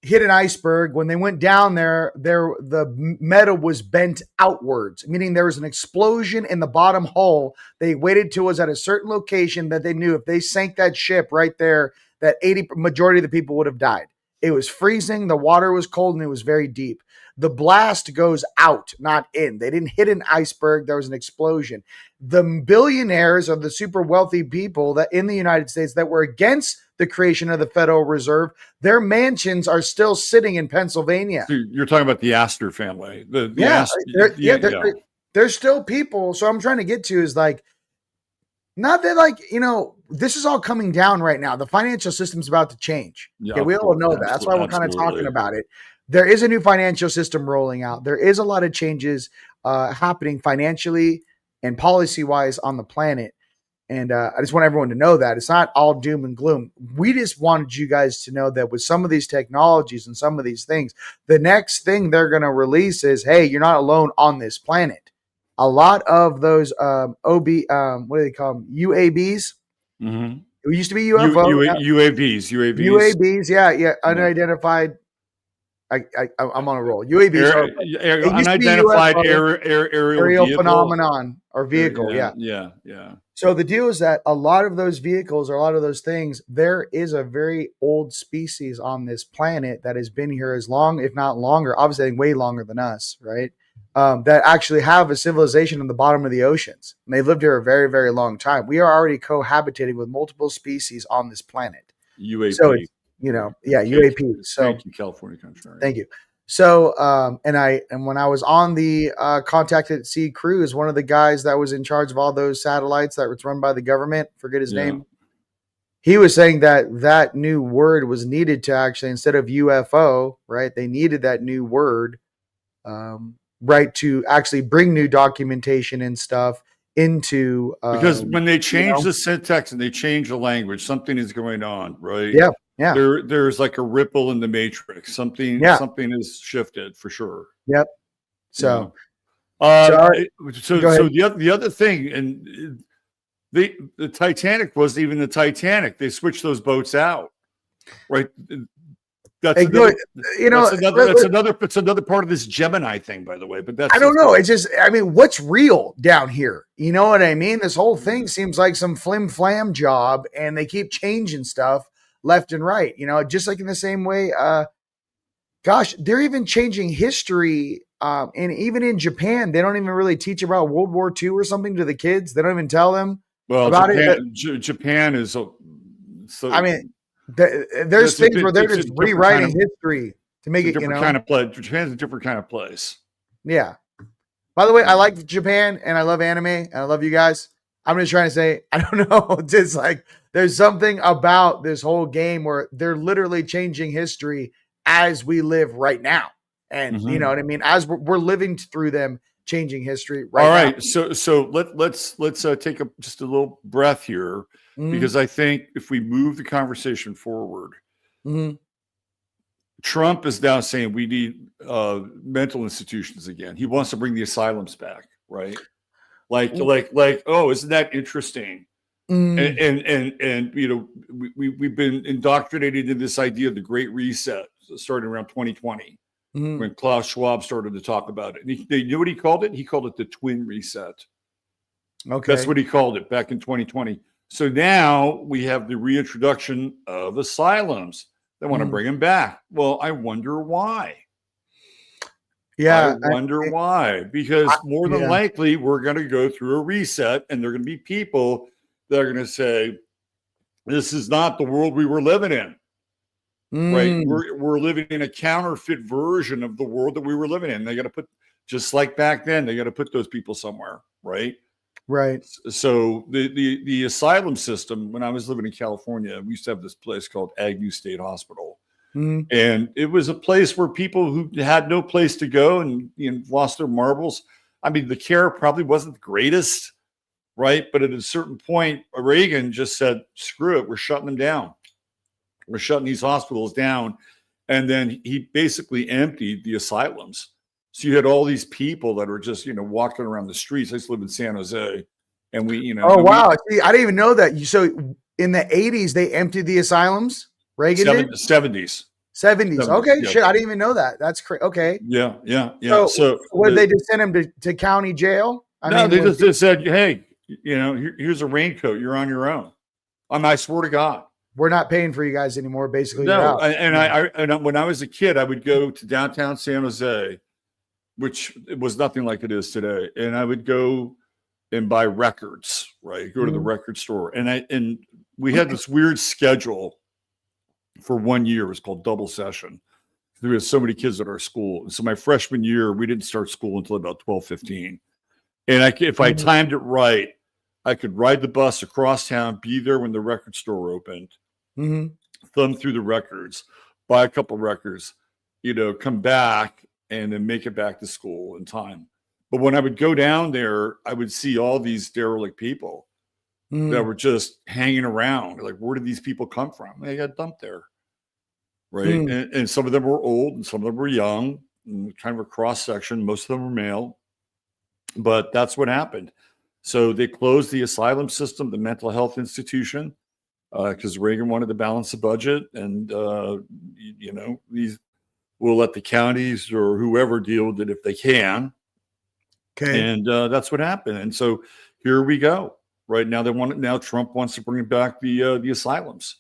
hit an iceberg. When they went down there, the metal was bent outwards, meaning there was an explosion in the bottom hull. They waited till it was at a certain location that they knew if they sank that ship right there, that majority of the people would have died. It was freezing, the water was cold, and it was very deep. The blast goes out, not in. They didn't hit an iceberg. There was an explosion. The billionaires are the super wealthy people that in the United States that were against the creation of the Federal Reserve. Their mansions are still sitting in Pennsylvania. So you're talking about the Astor family. There's still people. So I'm trying to get to is like, not that this is all coming down right now. The financial system's about to change. Yeah, we all know that. That's why we're kind of talking about it. There is a new financial system rolling out. There is a lot of changes happening financially and policy-wise on the planet. And I just want everyone to know that. It's not all doom and gloom. We just wanted you guys to know that with some of these technologies and some of these things, the next thing they're going to release is, hey, you're not alone on this planet. A lot of those what do they call them? UABs. Mm-hmm. It used to be UFO. UAVs. Yeah. Unidentified. I'm on a roll. UAVs are unidentified aerial phenomenon or vehicle. Yeah. So the deal is that a lot of those vehicles or a lot of those things, there is a very old species on this planet that has been here as long, if not longer, obviously way longer than us, right? That actually have a civilization in the bottom of the oceans. And they've lived here a very, very long time. We are already cohabitating with multiple species on this planet. UAP. So it's, UAP. So thank you, California Country. Thank you. So, and when I was on the Contact at Sea cruise, one of the guys that was in charge of all those satellites that was run by the government, forget his name, he was saying that new word was needed to actually, instead of UFO, right? They needed that new word, right, to actually bring new documentation and stuff into because when they change the syntax and they change the language, something is going on, right? Yeah. There's like a ripple in the matrix. Something has shifted for sure. Yep. So, the other thing, and the Titanic wasn't even the Titanic. They switched those boats out, right? That's another part of this Gemini thing, by the way. But I don't know. It's just, what's real down here? You know what I mean? This whole thing seems like some flim flam job, and they keep changing stuff left and right. Just like in the same way. They're even changing history, and even in Japan, they don't even really teach about World War II or something to the kids. They don't even tell them about it. Japan is there's things where they're just rewriting history to make it, kind of place. Japan's a different kind of place. Yeah. By the way, I like Japan and I love anime and I love you guys. I'm just trying to say, I don't know. Just like there's something about this whole game where they're literally changing history as we live right now. And you know what I mean? As we're living through them changing history right now. All right. So let's take just a little breath here. Because I think if we move the conversation forward, Trump is now saying we need mental institutions again. He wants to bring the asylums back, right? Like, oh, isn't that interesting? Mm, And we've been indoctrinated in this idea of the Great Reset starting around 2020 mm, when Klaus Schwab started to talk about it. And you know what he called it? He called it the Twin Reset. That's okay. what he called it back in 2020. So now we have the reintroduction of asylums. They want to Mm, bring them back. Well, I wonder why. I yeah. wonder why. Because more than Yeah. likely, we're going to go through a reset, and there are going to be people that are going to say, this is not the world we were living in. Right. Mm, We're living in a counterfeit version of the world that we were living in. They got to put, just like back then, they got to put those people somewhere. Right. right. So the asylum system, when I was living in California, we used to have this place called Agnew State Hospital. Mm, And it was a place where people who had no place to go and lost their marbles. I mean, the care probably wasn't the greatest, right? But at a certain point, Reagan just said, screw it, we're shutting them down. We're shutting these hospitals down. And then he basically emptied the asylums. So you had all these people that were just, walking around the streets. I used to live in San Jose. And oh, wow. See, I didn't even know that. So in the 80s, they emptied the asylums? Reagan did? 70s. 70s. Okay, Yeah. shit. I didn't even know that. That's crazy. Okay. Yeah. So would they just send him to county jail? They just said, hey, here's a raincoat. You're on your own. I swear to God. We're not paying for you guys anymore. Basically, you're No, out. and when I was a kid, I would go to downtown San Jose, which was nothing like it is today, and I would go and buy records. Right, go to the record store, and we had this weird schedule for 1 year. It was called double session. There was so many kids at our school, and so my freshman year, we didn't start school until about 12:15. And if I timed it right, I could ride the bus across town, be there when the record store opened. Thumb through the records, buy a couple records, come back and then make it back to school in time. But when I would go down there, I would see all these derelict people that were just hanging around. Like, where did these people come from? They got dumped there. Right. And some of them were old and some of them were young, and kind of a cross section. Most of them were male. But that's what happened. So they closed the asylum system, the mental health institution, because Reagan wanted to balance the budget, and these will let the counties or whoever deal with it if they can. Okay, and that's what happened. And so here we go. Right now, now Trump wants to bring back the asylums.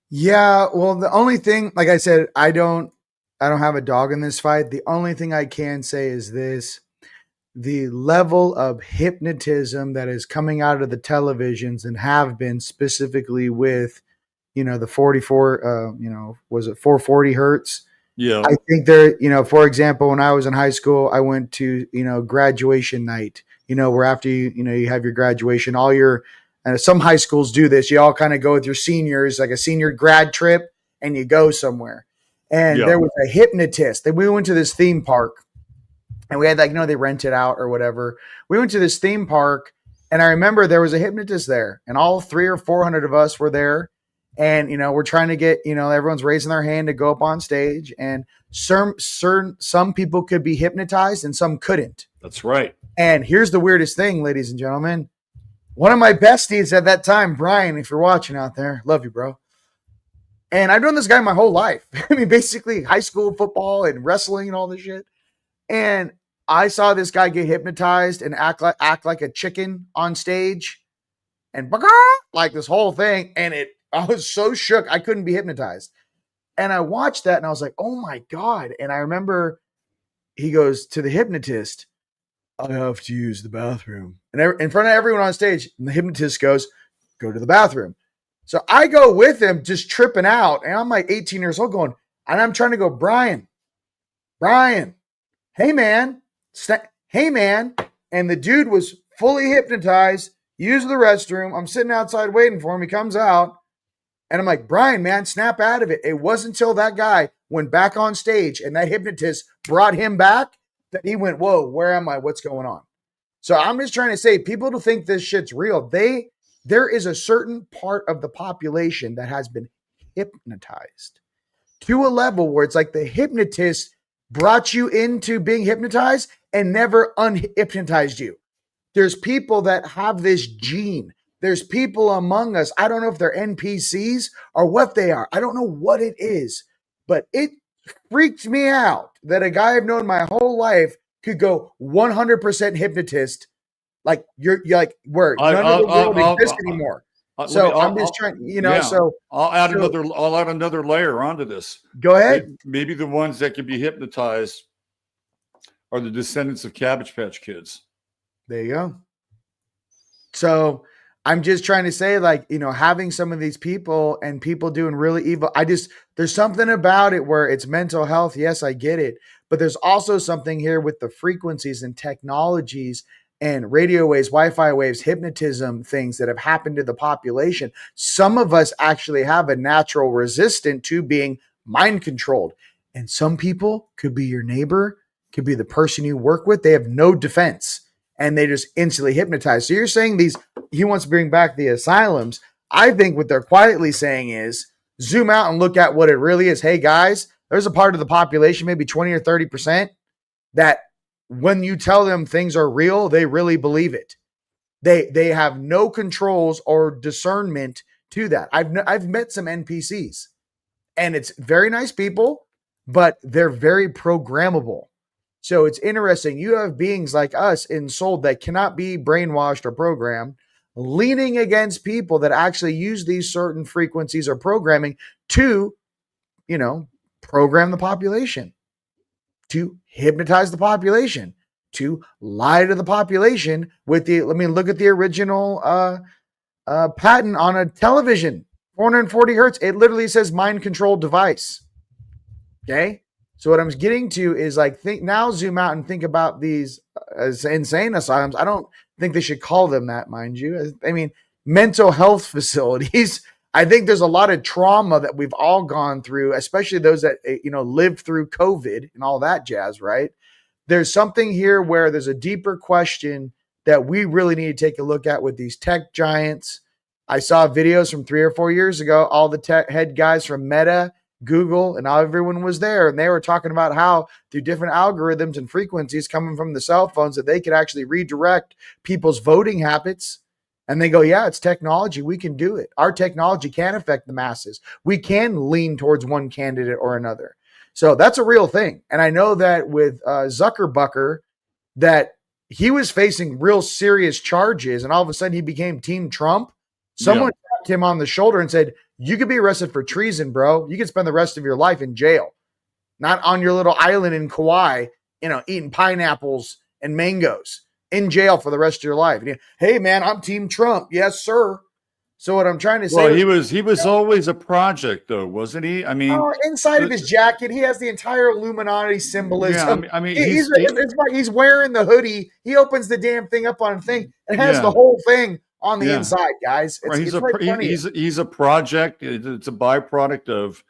Yeah, well, the only thing, like I said, I don't have a dog in this fight. The only thing I can say is this: the level of hypnotism that is coming out of the televisions and have been specifically with, the 44, was it 440 hertz? Yeah. I think there, for example, when I was in high school, I went to, graduation night, where after you have your graduation, all your, some high schools do this. You all kind of go with your seniors, like a senior grad trip, and you go somewhere. And there was a hypnotist. Then we went to this theme park, and we had they rent it out or whatever. We went to this theme park, and I remember there was a hypnotist there, and all 300 or 400 of us were there. And, we're trying to get, everyone's raising their hand to go up on stage, and some people could be hypnotized and some couldn't. That's right. And here's the weirdest thing, ladies and gentlemen. One of my besties at that time, Brian, if you're watching out there, love you, bro. And I've known this guy my whole life. I mean, basically high school football and wrestling and all this shit. And I saw this guy get hypnotized and act like a chicken on stage, and like this whole thing. And I was so shook. I couldn't be hypnotized. And I watched that and I was like, oh my God. And I remember he goes to the hypnotist, I have to use the bathroom. And in front of everyone on stage, and the hypnotist goes, go to the bathroom. So I go with him, just tripping out. And I'm like 18 years old going, and I'm trying to go, Brian, hey man. And the dude was fully hypnotized, used the restroom. I'm sitting outside waiting for him. He comes out. And I'm like, Brian, man, snap out of it. It wasn't until that guy went back on stage and that hypnotist brought him back that he went, whoa, where am I? What's going on? So I'm just trying to say, people to think this shit's real. There is a certain part of the population that has been hypnotized to a level where it's like the hypnotist brought you into being hypnotized and never unhypnotized you. There's people that have this gene. There's people among us. I don't know if they're NPCs or what they are. I don't know what it is, but it freaked me out that a guy I've known my whole life could go 100% hypnotist. Like you're like where none of the world exists anymore. So I'm just trying, yeah, so I'll add another layer onto this. Go ahead. Maybe the ones that can be hypnotized are the descendants of Cabbage Patch Kids. There you go. So I'm just trying to say, like, having some of these people and people doing really evil. There's something about it where it's mental health. Yes, I get it. But there's also something here with the frequencies and technologies and radio waves, Wi-Fi waves, hypnotism things that have happened to the population. Some of us actually have a natural resistance to being mind controlled. And some people could be your neighbor, could be the person you work with. They have no defense and they just instantly hypnotize. So you're saying he wants to bring back the asylums. I think what they're quietly saying is zoom out and look at what it really is. Hey guys, there's a part of the population, maybe 20 or 30%, that when you tell them things are real, they really believe it. They have no controls or discernment to that. I've met some NPCs and it's very nice people, but they're very programmable. So it's interesting. You have beings like us in soul that cannot be brainwashed or programmed, leaning against people that actually use these certain frequencies or programming to, program the population, to hypnotize the population, to lie to the population with look at the original patent on a television, 440 hertz. It literally says mind controlled device. Okay. So what I'm getting to is zoom out and think about these insane asylums. I don't think they should call them that, mind you. I mean, mental health facilities. I think there's a lot of trauma that we've all gone through, especially those that, lived through COVID and all that jazz, right? There's something here where there's a deeper question that we really need to take a look at with these tech giants. I saw videos from 3 or 4 years ago, all the tech head guys from Meta, Google, and everyone was there. And they were talking about how through different algorithms and frequencies coming from the cell phones that they could actually redirect people's voting habits. And they go, yeah, it's technology. We can do it. Our technology can affect the masses. We can lean towards one candidate or another. So that's a real thing. And I know that with Zuckerbucker, that he was facing real serious charges. And all of a sudden he became Team Trump. Someone tapped him on the shoulder and said, you could be arrested for treason, bro. You could spend the rest of your life in jail, not on your little island in Kauai, eating pineapples and mangoes, in jail for the rest of your life. Hey, man, I'm Team Trump. Yes, sir. So what I'm trying to say, well, he was always a project, though, wasn't he? I mean, inside of his jacket, he has the entire Illuminati symbolism. Yeah, I mean, it's like he's wearing the hoodie. He opens the damn thing up on a thing and has the whole thing on the inside, guys. He's a project. It's a byproduct of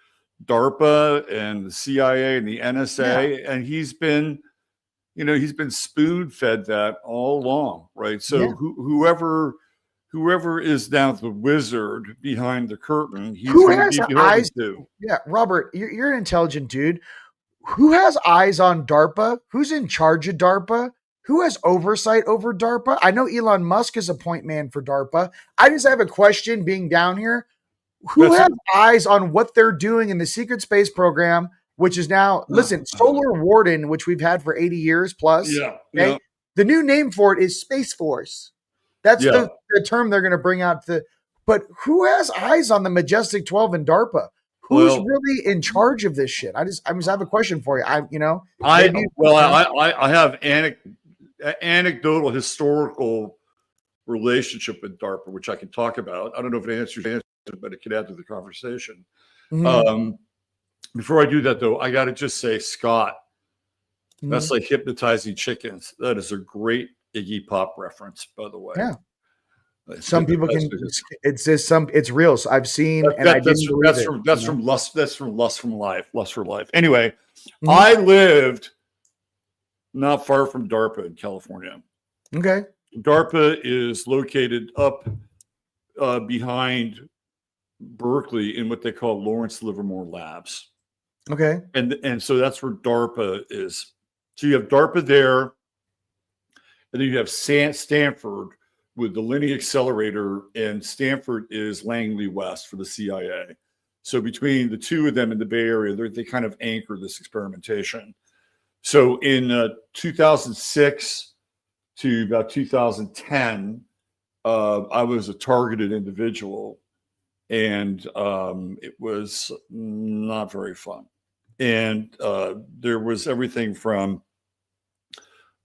DARPA and the CIA and the NSA, and he's been spoon fed that all along, right? So whoever is now the wizard behind the curtain, he's going to be eyes to. Yeah, Robert, you're an intelligent dude. Who has eyes on DARPA? Who's in charge of DARPA? Who has oversight over DARPA? I know Elon Musk is a point man for DARPA. I just have a question being down here. Who has eyes on what they're doing in the secret space program, which is now, Solar Warden, which we've had for 80 years plus. Yeah. Okay? The new name for it is Space Force. That's the term they're going to bring out. But who has eyes on the Majestic 12 and DARPA? Who's really in charge of this shit? I just have a question for you. I have anecdotal historical relationship with DARPA, which I can talk about. I don't know if it answers it, but it could add to the conversation. Mm-hmm. Before I do that, though, I got to just say, Scott, that's like hypnotizing chickens. That is a great Iggy Pop reference, by the way. Yeah. Some people can. It's just some. It's real. So I've seen, that's from Lust for Life. Anyway, I lived not far from DARPA in California. Okay. DARPA is located up behind Berkeley in what they call Lawrence Livermore Labs. Okay. And so that's where DARPA is. So you have DARPA there. And then you have Stanford with the Linear Accelerator, and Stanford is Langley West for the CIA. So between the two of them in the Bay Area, they kind of anchor this experimentation. So in 2006 to about 2010, I was a targeted individual, and it was not very fun. And there was everything from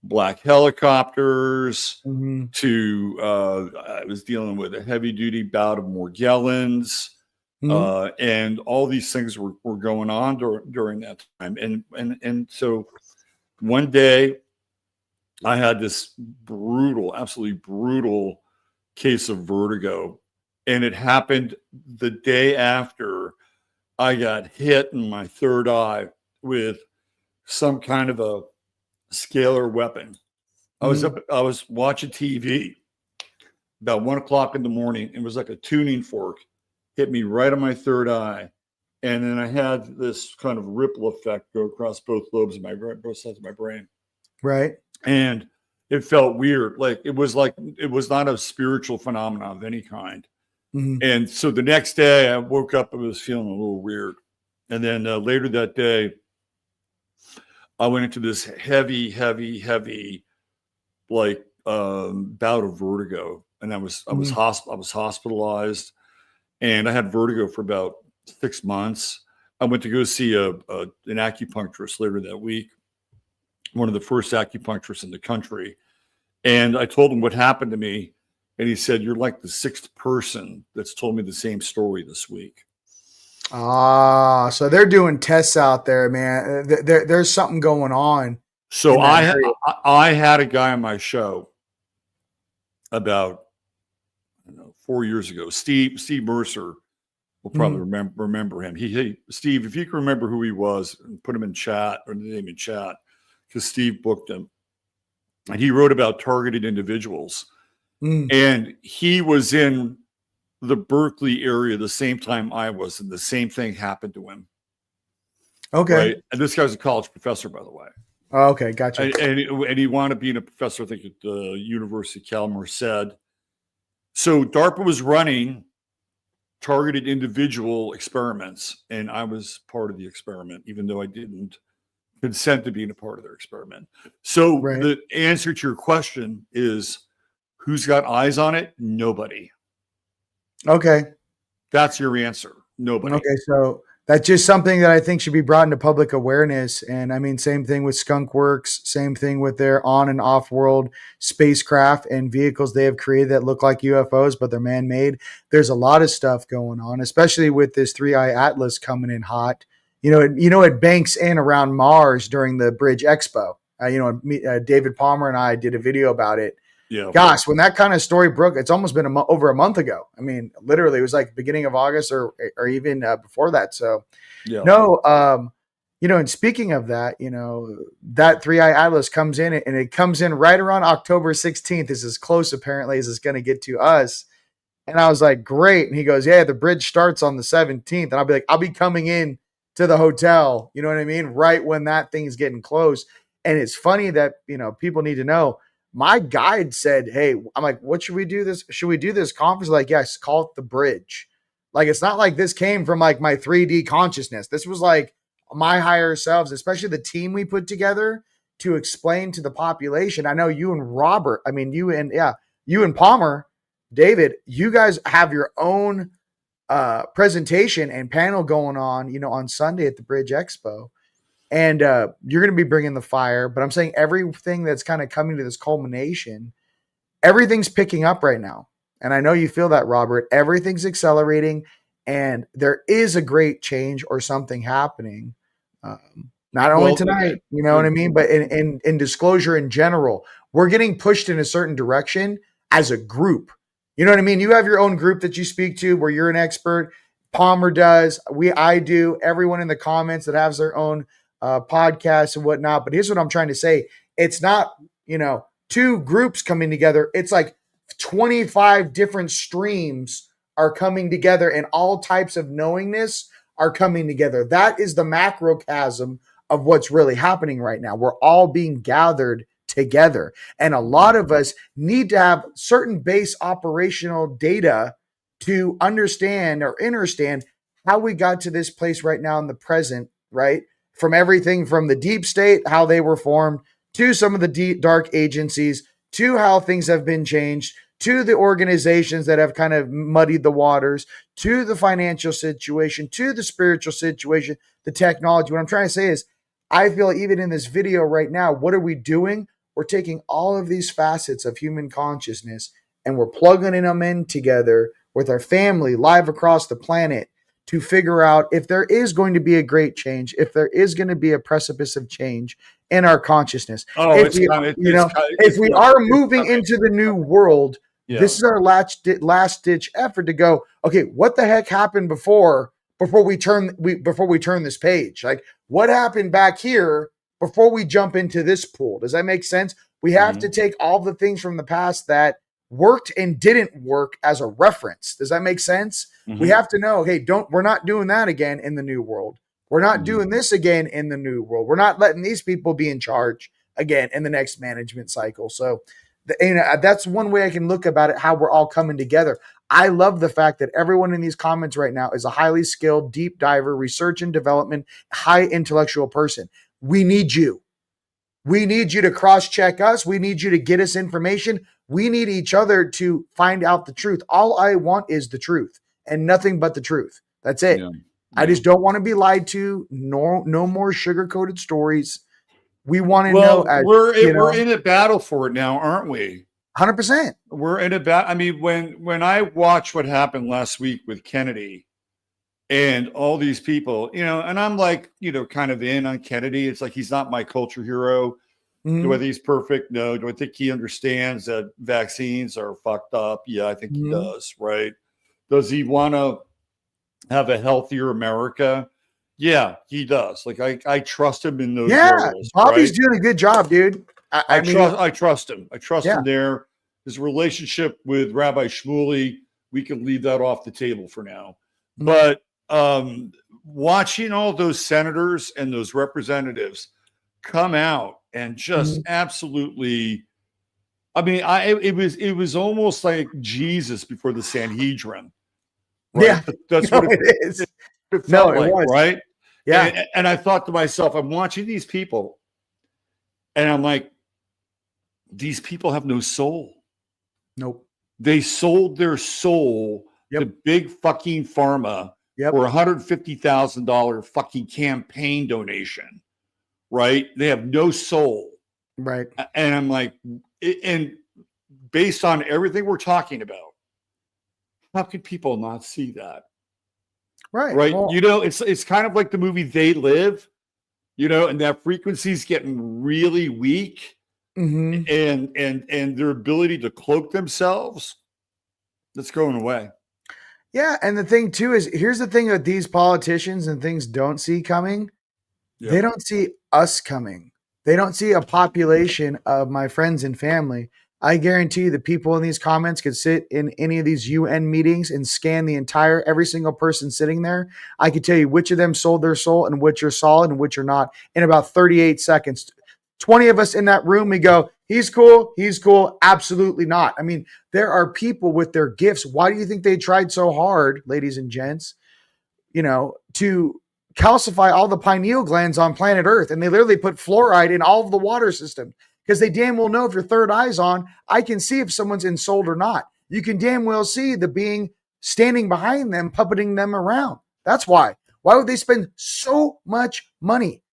black helicopters to I was dealing with a heavy duty bout of Morgellons, and all these things were going on during that time. And so one day I had this absolutely brutal case of vertigo, and it happened the day after I got hit in my third eye with some kind of a scalar weapon. I was watching TV about 1:00 in the morning. It was like a tuning fork hit me right on my third eye, and then I had this kind of ripple effect go across both lobes of both sides of my brain. Right. And it felt weird. It was not a spiritual phenomenon of any kind. And so the next day I woke up and was feeling a little weird. And then later that day, I went into this heavy bout of vertigo, and I was hospitalized, and I had vertigo for about 6 months. I went to go see an acupuncturist later that week, one of the first acupuncturists in the country, and I told him what happened to me, and he said, "You're like the 6th person that's told me the same story this week." So they're doing tests out there, man. There's something going on. So I had a guy on my show about 4 years ago. Steve Mercer will probably remember him. Steve, if you can remember who he was, put him in chat or the name in chat, because Steve booked him, and he wrote about targeted individuals, and he was in the Berkeley area the same time I was, and the same thing happened to him. Okay. Right? And this guy's a college professor, by the way. Oh, okay, gotcha. And he wound up being a professor, I think, at the University of Cal Merced. So DARPA was running targeted individual experiments, and I was part of the experiment, even though I didn't consent to being a part of their experiment. So the answer to your question is, who's got eyes on it? Nobody. Okay. That's your answer. Nobody. Okay, so that's just something that I think should be brought into public awareness. And I mean, same thing with Skunk Works, same thing with their on and off world spacecraft and vehicles they have created that look like UFOs, but they're man-made. There's a lot of stuff going on, especially with this 3i Atlas coming in hot. It banks in around Mars during the Bridge Expo. David Palmer and I did a video about it. Yeah. Gosh, when that kind of story broke, it's almost been over a month ago. I mean, literally, it was like beginning of August or even before that. So, and speaking of that, that 3i Atlas comes in, and it comes in right around October 16th. Is as close apparently as it's going to get to us. And I was like, great. And he goes, yeah, the bridge starts on the 17th. And I'll be like, I'll be coming in to the hotel. You know what I mean? Right when that thing's getting close. And it's funny that, people need to know. My guide said, hey, I'm like, what should we do this? Should we do this conference? Like, yes, call it the bridge. Like, it's not like this came from like my 3D consciousness. This was like my higher selves, especially the team we put together to explain to the population. I know you and Robert, you and Palmer, David, you guys have your own presentation and panel going on, on Sunday at the Bridge Expo. And you're going to be bringing the fire, but I'm saying everything that's kind of coming to this culmination, everything's picking up right now. And I know you feel that, Robert. Everything's accelerating, and there is a great change or something happening. Not only tonight, you know what I mean, but in disclosure in general, we're getting pushed in a certain direction as a group. You know what I mean? You have your own group that you speak to where you're an expert. Palmer does. I do. Everyone in the comments that has their own podcasts and whatnot. But here's what I'm trying to say. It's not, two groups coming together. It's like 25 different streams are coming together, and all types of knowingness are coming together. That is the macrocosm of what's really happening right now. We're all being gathered together. And a lot of us need to have certain base operational data to understand or understand how we got to this place right now in the present, right? From everything from the deep state, how they were formed, to some of the deep, dark agencies, to how things have been changed, to the organizations that have kind of muddied the waters, to the financial situation, to the spiritual situation, the technology. What I'm trying to say is, I feel even in this video right now, what are we doing? We're taking all of these facets of human consciousness and we're plugging them in together with our family live across the planet to figure out if there is going to be a great change, if there is going to be a precipice of change in our consciousness. Oh, If it's we, coming. if we are moving into the new world, Yeah. this is our last ditch effort to go, okay, what the heck happened before we turn this page? Like, what happened back here before we jump into this pool? Does that make sense? We have to take all the things from the past that worked and didn't work as a reference. Does that make sense? We have to know, hey, we're not doing that again in the new world. We're not doing this again in the new world. We're not letting these people be in charge again in the next management cycle. So that's one way I can look about it, how we're all coming together. I love the fact that everyone in these comments right now is a highly skilled, deep diver, research and development, high intellectual person. We need you. We need you to cross-check us. We need you to get us information. We need each other to find out the truth. All I want is the truth and nothing but the truth. That's it. Yeah. I just don't want to be lied to. No more sugar-coated stories. We want to know. We're in a battle for it now, aren't we? 100%. We're in a battle. I mean, when I watched what happened last week with Kennedy and all these people, and I'm like, kind of in on Kennedy. It's like he's not my culture hero. Do I think he's perfect? No. Do I think he understands that vaccines are fucked up? Yeah, I think he does. Right? Does he want to have a healthier America? Yeah, he does. Like I trust him in those areas. Bobby's right? doing a good job, dude. I trust him. I trust him there. His relationship with Rabbi Shmuley, we can leave that off the table for now. But watching all those senators and those representatives come out and just absolutely, I mean, it was almost like Jesus before the Sanhedrin. Right? Yeah, that's what it is. It felt like, right? Yeah. And I thought to myself, I'm watching these people and I'm like, these people have no soul. Nope. They sold their soul to big fucking pharma for $150,000 fucking campaign donation, right? They have no soul. Right. And I'm like, and based on everything we're talking about, how could people not see that? Right. Well, it's kind of like the movie They Live, and that frequency's getting really weak. And their ability to cloak themselves, that's going away. Yeah. And the thing too is, here's the thing that these politicians and things don't see coming. They don't see us coming. They don't see a population of my friends and family. I guarantee you the people in these comments could sit in any of these UN meetings and scan every single person sitting there. I could tell you which of them sold their soul and which are solid and which are not in about 38 seconds. 20 of us in that room, we go, he's cool. Absolutely not. I mean, there are people with their gifts. Why do you think they tried so hard, ladies and gents, to calcify all the pineal glands on planet Earth? And they literally put fluoride in all of the water system because they damn well know if your third eye's on, I can see if someone's ensouled or not. You can damn well see the being standing behind them, puppeting them around. That's why. Why would they spend so much money?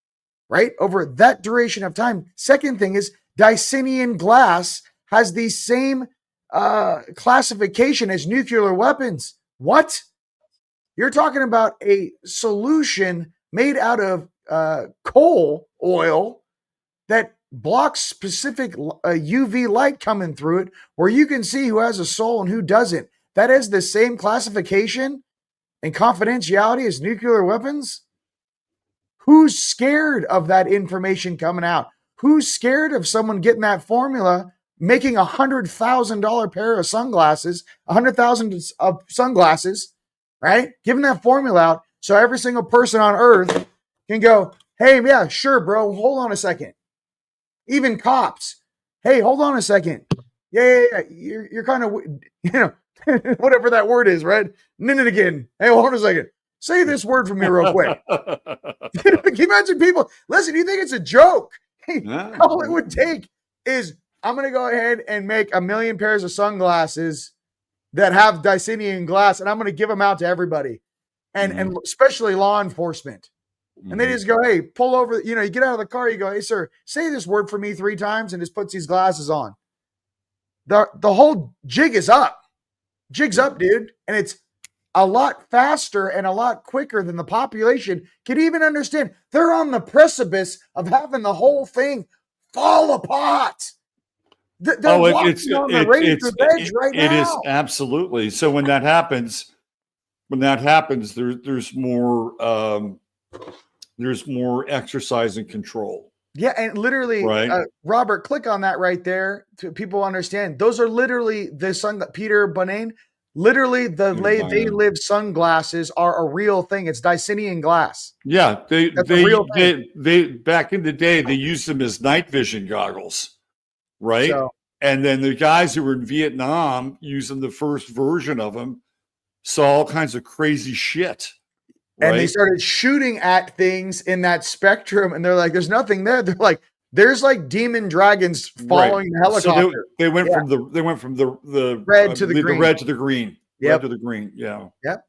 Right? Over that duration of time. Second thing is Dicenian glass has the same classification as nuclear weapons. What? You're talking about a solution made out of coal oil that blocks specific UV light coming through it where you can see who has a soul and who doesn't. That is the same classification and confidentiality as nuclear weapons. Who's scared of that information coming out? Who's scared of someone getting that formula, making $100,000 pair of sunglasses, 100,000 of sunglasses, right? Giving that formula out so every single person on earth can go, hey, yeah, sure, bro. Hold on a second. Even cops. hey, hold on a second. Yeah. You're kind of, whatever that word is, right? Again. Hey, hold on a second. Say this word for me real quick. Can you imagine people? Listen, you think it's a joke? Hey, Yeah. all it would take is I'm going to go ahead and make 1 million pairs of sunglasses that have Dicenian glass, and I'm going to give them out to everybody, and especially law enforcement. And they just go, hey, pull over. You get out of the car. You go, hey, sir, say this word for me 3 times, and just puts these glasses on. The whole jig is up. Jig's up, dude. And it's a lot faster and a lot quicker than the population can even understand. They're on the precipice of having the whole thing fall apart. They're walking on the razor's edge right now. It is absolutely. So when that happens, there's more exercise and control. Yeah, and literally, right? Robert, click on that right there to people understand. Those are literally the Peter Bonane. Literally, they live sunglasses are a real thing. It's Dicenian glass. Yeah, they back in the day they used them as night vision goggles, right? So, and then the guys who were in Vietnam using the first version of them saw all kinds of crazy shit. Right? And they started shooting at things in that spectrum, and they're like, "There's nothing there." They're like, "There's like demon dragons following the helicopter." So they went from the red to the green. Red to the green. Yep. Red to the green. Yeah. Yep.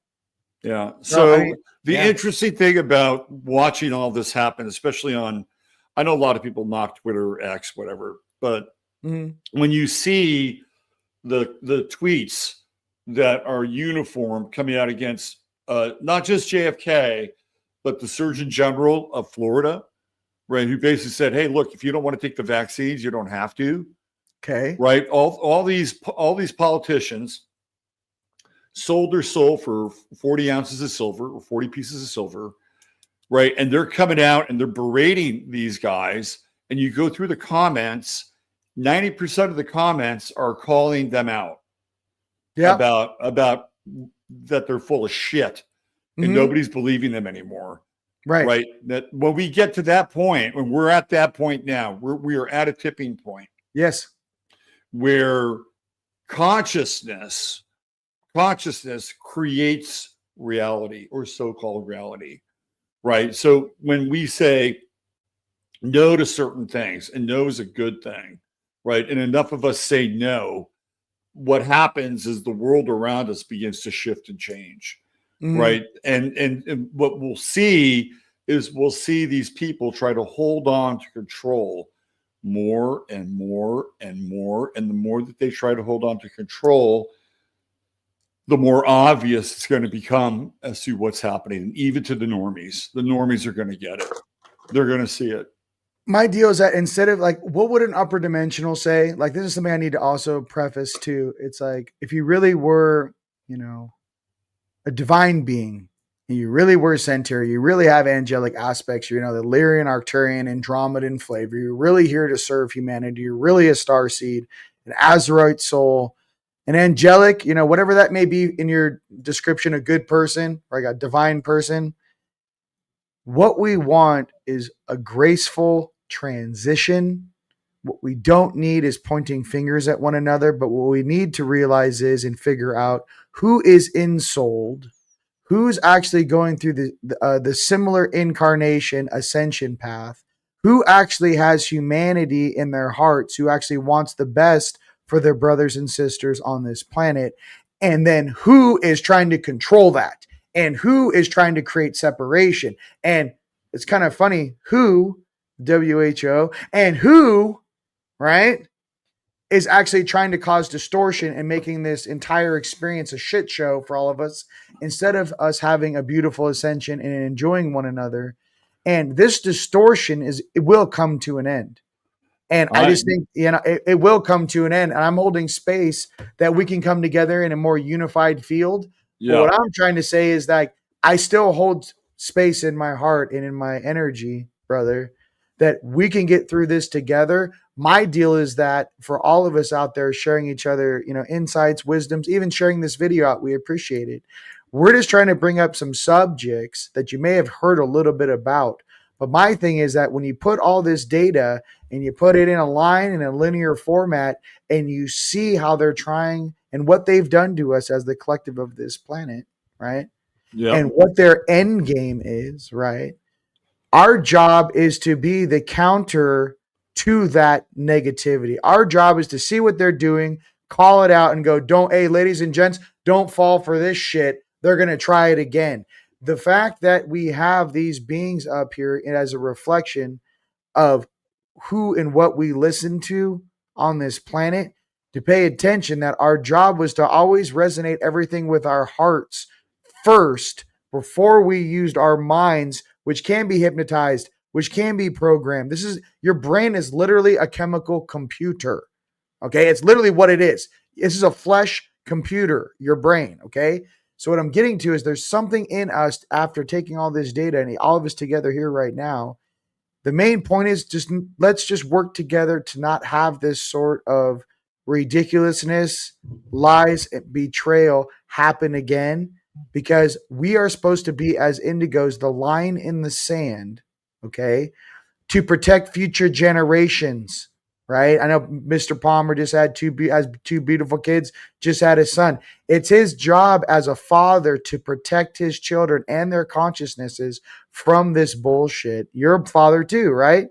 Yeah. So the interesting thing about watching all this happen, especially on, I know a lot of people knock Twitter, X, whatever, but when you see the tweets that are uniform coming out against not just JFK, but the Surgeon General of Florida, right, who basically said, "Hey, look, if you don't want to take the vaccines, you don't have to." Okay. Right. All these politicians sold their soul for 40 ounces of silver or 40 pieces of silver, right? And they're coming out and they're berating these guys. And you go through the comments, 90% of the comments are calling them out about that they're full of shit and nobody's believing them anymore. Right. That when we get to that point, when we're at that point now, we are at a tipping point. Yes. Where consciousness creates reality, or so-called reality, right? So when we say no to certain things, and no is a good thing, right? And enough of us say no, what happens is the world around us begins to shift and change, right? And what we'll see is these people try to hold on to control more and more and more. And the more that they try to hold on to control, the more obvious it's going to become as to what's happening. And even to the normies. The normies are going to get it. They're going to see it. My deal is that instead of like, what would an upper dimensional say? Like, this is something I need to also preface too. It's like, if you really were, a divine being, and you really were Centaur, you really have angelic aspects, the Lyrian, Arcturian, Andromedan flavor, you're really here to serve humanity, you're really a starseed, an Azeroth soul, an angelic, whatever that may be in your description, a good person or like a divine person. What we want is a graceful transition. What we don't need is pointing fingers at one another, but what we need to realize is and figure out who is ensouled, who's actually going through the similar incarnation ascension path, who actually has humanity in their hearts, who actually wants the best for their brothers and sisters on this planet, and then who is trying to control that, and who is trying to create separation. And it's kind of funny, who, WHO, and who, right, is actually trying to cause distortion and making this entire experience a shit show for all of us, instead of us having a beautiful ascension and enjoying one another. And this distortion it will come to an end. And I just think, it will come to an end. And I'm holding space that we can come together in a more unified field. Yeah. But what I'm trying to say is that I still hold space in my heart and in my energy, brother, that we can get through this together. My deal is that for all of us out there sharing each other, insights, wisdoms, even sharing this video out, we appreciate it. We're just trying to bring up some subjects that you may have heard a little bit about, But my thing is that when you put all this data and you put it in a line in a linear format and you see how they're trying and what they've done to us as the collective of this planet, right? Yep. And what their end game is, right? Our job is to be the counter to that negativity. Our job is to see what they're doing, call it out, and go, hey, ladies and gents, don't fall for this shit. They're going to try it again. The fact that we have these beings up here as a reflection of who and what we listen to on this planet, to pay attention that our job was to always resonate everything with our hearts first before we used our minds, which can be hypnotized, which can be programmed. Your brain is literally a chemical computer. Okay. It's literally what it is. This is a flesh computer, your brain. Okay. So what I'm getting to is there's something in us after taking all this data and all of us together here right now. The main point is let's just work together to not have this sort of ridiculousness, lies, and betrayal happen again, because we are supposed to be, as indigos, the line in the sand, okay, to protect future generations, right? I know Mr. Palmer just had two beautiful kids, just had his son. It's his job as a father to protect his children and their consciousnesses from this bullshit. You're a father too, right?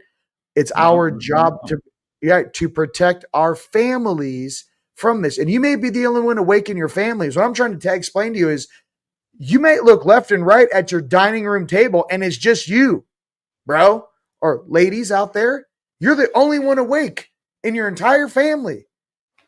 It's our job to protect our families from this. And you may be the only one awake in your families. What I'm trying to explain to you is you may look left and right at your dining room table and it's just you, bro, or ladies out there. You're the only one awake in your entire family.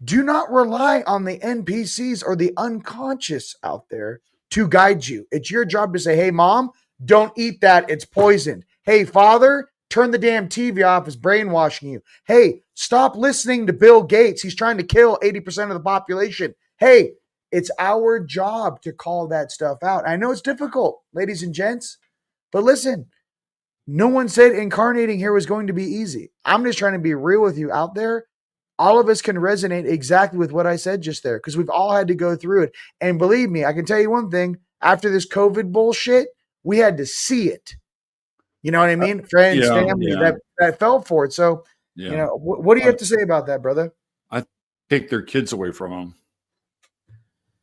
Do not rely on the NPCs or the unconscious out there to guide you. It's your job to say, hey, mom, don't eat that. It's poisoned. Hey, father, turn the damn TV off. It's brainwashing you. Hey, stop listening to Bill Gates. He's trying to kill 80% of the population. Hey, it's our job to call that stuff out. I know it's difficult, ladies and gents, but listen, no one said incarnating here was going to be easy. I'm just trying to be real with you out there. All of us can resonate exactly with what I said just there because we've all had to go through it. And believe me, I can tell you one thing. After this COVID bullshit, we had to see it. You know what I mean? Friends, family that fell for it. So, you know, what do you have to say about that, brother? I take their kids away from them.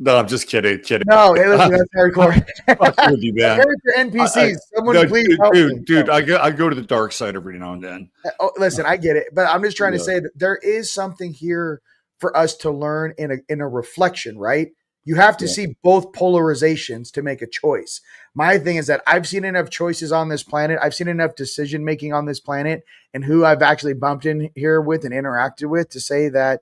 No, I'm just kidding. No, hey, listen, that's hardcore. Fuck with you, man. NPCs. Someone please help me. Dude, I go to the dark side every now and then. Oh, listen, I get it, but I'm just trying to say that there is something here for us to learn in a reflection, right? You have to see both polarizations to make a choice. My thing is that I've seen enough choices on this planet. I've seen enough decision making on this planet and who I've actually bumped in here with and interacted with to say that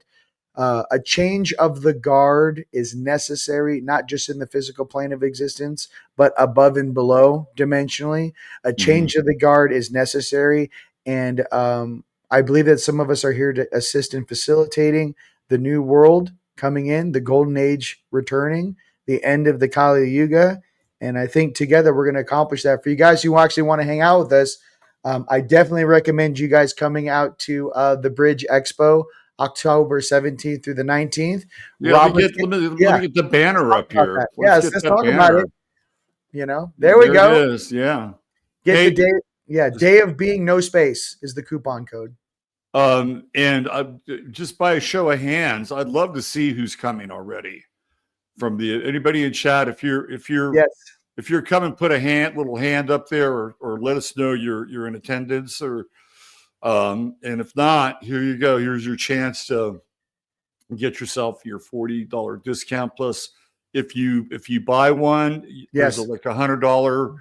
a change of the guard is necessary, not just in the physical plane of existence, but above and below dimensionally. A change of the guard is necessary. And I believe that some of us are here to assist in facilitating the new world coming in, the golden age returning, the end of the Kali Yuga. And I think together we're going to accomplish that. For you guys who actually want to hang out with us, I definitely recommend you guys coming out to the Bridge Expo, October 17th through the 19th. Yeah, let me get the banner up here. Let's talk about it. You know, there we go. It is. Yeah. Get the day. Yeah. Day of Being No Space is the coupon code. And just by a show of hands, I'd love to see who's coming already from anybody in chat. If you're coming, put a little hand up there or let us know you're in attendance and if not, here you go. Here's your chance to get yourself your $40 discount. Plus, if you buy one, there's like $100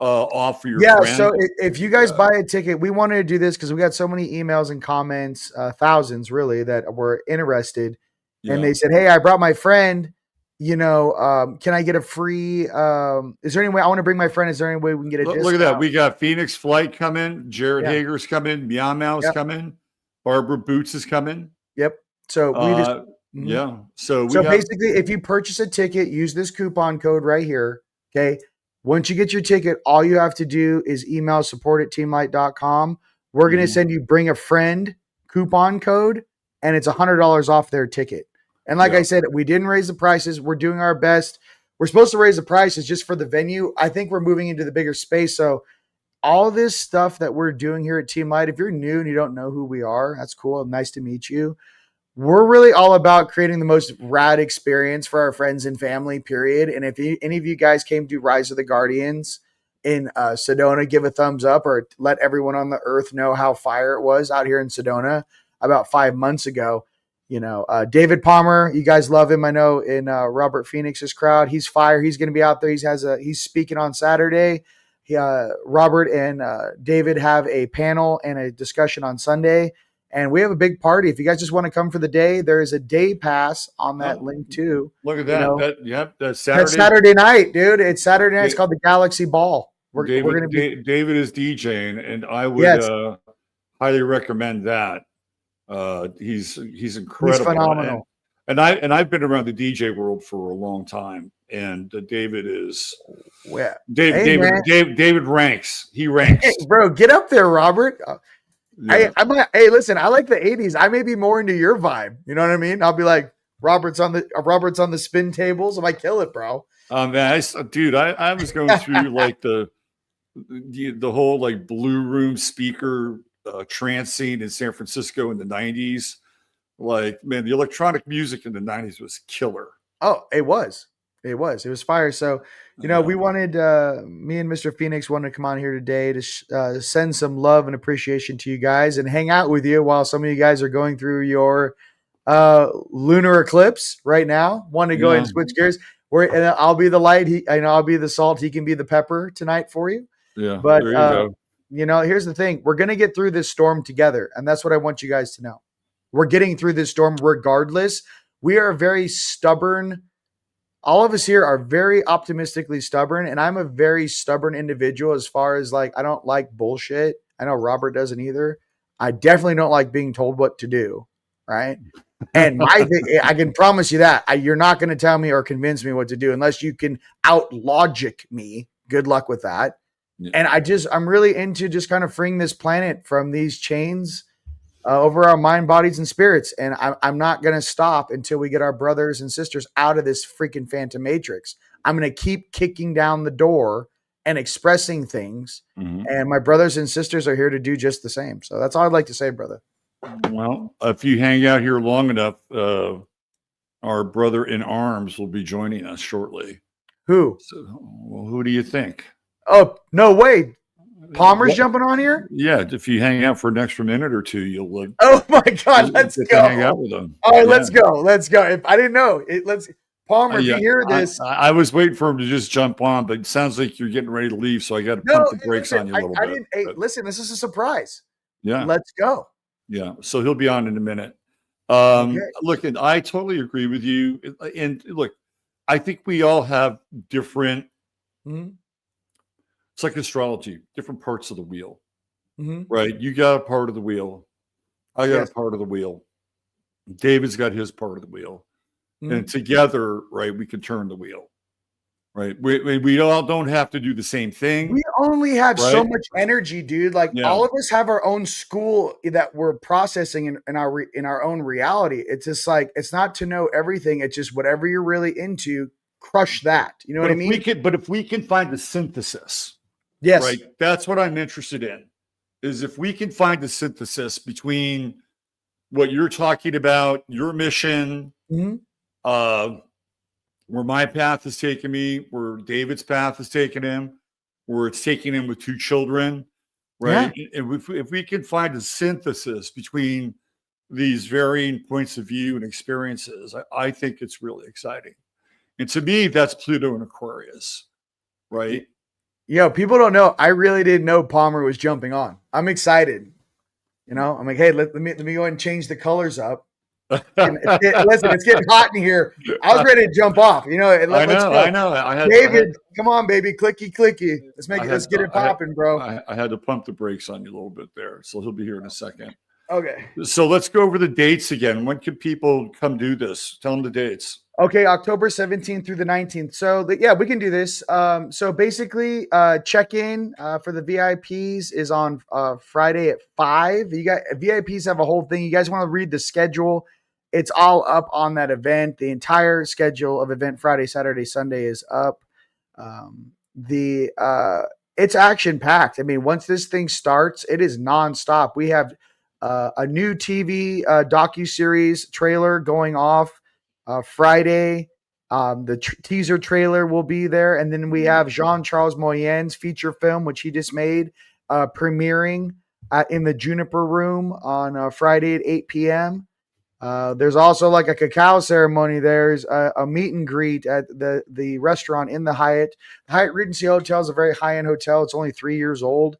off for your friend. So if you guys buy a ticket, we wanted to do this because we got so many emails and comments, thousands really, that were interested. And they said, hey, I brought my friend, you know, can I get a free, is there any way I want to bring my friend? Is there any way we can get a discount? Look at that. We got Phoenix Flight coming. Jared Hager's coming. Meow Meow's coming. Barbara Boots is coming. Yep. So So basically, if you purchase a ticket, use this coupon code right here. Okay. Once you get your ticket, all you have to do is email support@teamlight.com. We're going to send you bring a friend coupon code, and it's $100 off their ticket. And like I said, we didn't raise the prices. We're doing our best. We're supposed to raise the prices just for the venue. I think we're moving into the bigger space. So all this stuff that we're doing here at Team Light, if you're new and you don't know who we are, that's cool. Nice to meet you. We're really all about creating the most rad experience for our friends and family, period. And if any of you guys came to Rise of the Guardians in Sedona, give a thumbs up or let everyone on the earth know how fire it was out here in Sedona about 5 months ago. David Palmer, you guys love him. I know in Robert Phoenix's crowd, he's fire. He's going to be out there. He's speaking on Saturday. Robert and David have a panel and a discussion on Sunday. And we have a big party. If you guys just want to come for the day, there is a day pass on that link too. Look at that. That's Saturday. That's Saturday night, dude. It's Saturday night. It's called the Galaxy Ball. David is DJing, and I would highly recommend that. He's incredible. He's phenomenal. And I've been around the DJ world for a long time. And David is David ranks. He ranks. Hey, bro, get up there, Robert. Yeah. Hey, listen, I like the 80s. I may be more into your vibe. You know what I mean? I'll be like, Robert's on the spin tables. I might kill it, bro. Man, I was going through like the whole like Blue Room speaker trance scene in San Francisco in the 90s. Like, man, the electronic music in the 90s was killer. Oh, it was fire. So, we wanted, me and Mr. Phoenix wanted to come on here today to send some love and appreciation to you guys and hang out with you while some of you guys are going through your lunar eclipse right now. Want to go ahead and switch gears. And I'll be the light. I'll be the salt. He can be the pepper tonight for you. Yeah. But, here's the thing. We're going to get through this storm together. And that's what I want you guys to know. We're getting through this storm regardless. We are very stubborn. All of us here are very optimistically stubborn, and I'm a very stubborn individual as far as like, I don't like bullshit. I know Robert doesn't either. I definitely don't like being told what to do, right? And my thing, I can promise you that you're not going to tell me or convince me what to do unless you can out logic me. Good luck with that. Yeah. And I'm really into just kind of freeing this planet from these chains over our mind, bodies, and spirits. And I'm not going to stop until we get our brothers and sisters out of this freaking phantom matrix. I'm going to keep kicking down the door and expressing things. Mm-hmm. And my brothers and sisters are here to do just the same. So that's all I'd like to say, brother. Well, if you hang out here long enough, our brother in arms will be joining us shortly. Who? Who do you think? Oh, no way. Palmer's jumping on here? Yeah, if you hang out for an extra minute or two, you'll look. Oh my God, let's go. Hang out with them. All right, let's go. If I didn't know Palmer, if you hear this. I was waiting for him to just jump on, but it sounds like you're getting ready to leave, so I got to pump the brakes on you a little bit. Listen, this is a surprise. Yeah. Let's go. Yeah, so he'll be on in a minute. Okay. Look, and I totally agree with you. And look, I think we all have different. Mm-hmm. It's like astrology, different parts of the wheel, right? You got a part of the wheel. I got a part of the wheel. David's got his part of the wheel. And together, right, we can turn the wheel, right? We all don't have to do the same thing. We only have so much energy, dude. Like all of us have our own school that we're processing in our own reality. It's just like, it's not to know everything. It's just whatever you're really into, crush that. You know what I mean? But if we can find the synthesis. Yes. Right. That's what I'm interested in, is if we can find the synthesis between what you're talking about, your mission, where my path has taken me, where David's path has taken him, where it's taking him with 2 children, right? Yeah. And if we can find a synthesis between these varying points of view and experiences, I think it's really exciting. And to me, that's Pluto and Aquarius, right? People don't know. I really didn't know Palmer was jumping on. I'm excited. I'm like, hey, let me go ahead and change the colors up. Listen, it's getting hot in here. I was ready to jump off. I know. David, come on, baby, clicky. Let's get it popping, bro. I had to pump the brakes on you a little bit there, so he'll be here in a second. Okay. So let's go over the dates again. When can people come do this? Tell them the dates. Okay, October 17th through the 19th. So, we can do this. So basically, check-in for the VIPs is on Friday at 5. You got VIPs have a whole thing. You guys want to read the schedule? It's all up on that event. The entire schedule of event Friday, Saturday, Sunday is up. it's action packed. I mean, once this thing starts, it is nonstop. We have a new TV docu-series trailer going off Friday. The teaser trailer will be there. And then we have Jean-Charles Moyen's feature film, which he just made, premiering in the Juniper Room on Friday at 8 p.m. There's also like a cacao ceremony. There's a meet and greet at the restaurant in the Hyatt. The Hyatt Regency Hotel is a very high-end hotel. It's only 3 years old.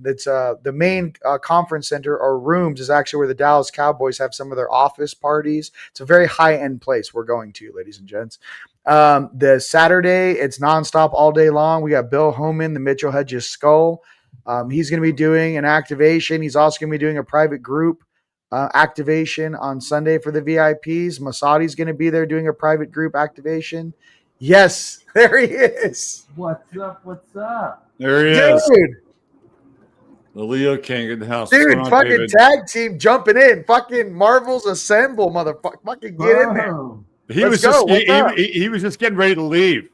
It's the main conference center or rooms is actually where the Dallas Cowboys have some of their office parties. It's a very high-end place we're going to, ladies and gents. The Saturday, it's nonstop all day long. We got Bill Homan, the Mitchell Hedges Skull. He's going to be doing an activation. He's also going to be doing a private group activation on Sunday for the VIPs. Masadi's going to be there doing a private group activation. Yes, there he is. What's up? What's up? There he is. The Leo King in the house. Dude, fucking David? Tag team jumping in. Fucking Marvels Assemble, motherfucker. Fucking get in there. He was just getting ready to leave.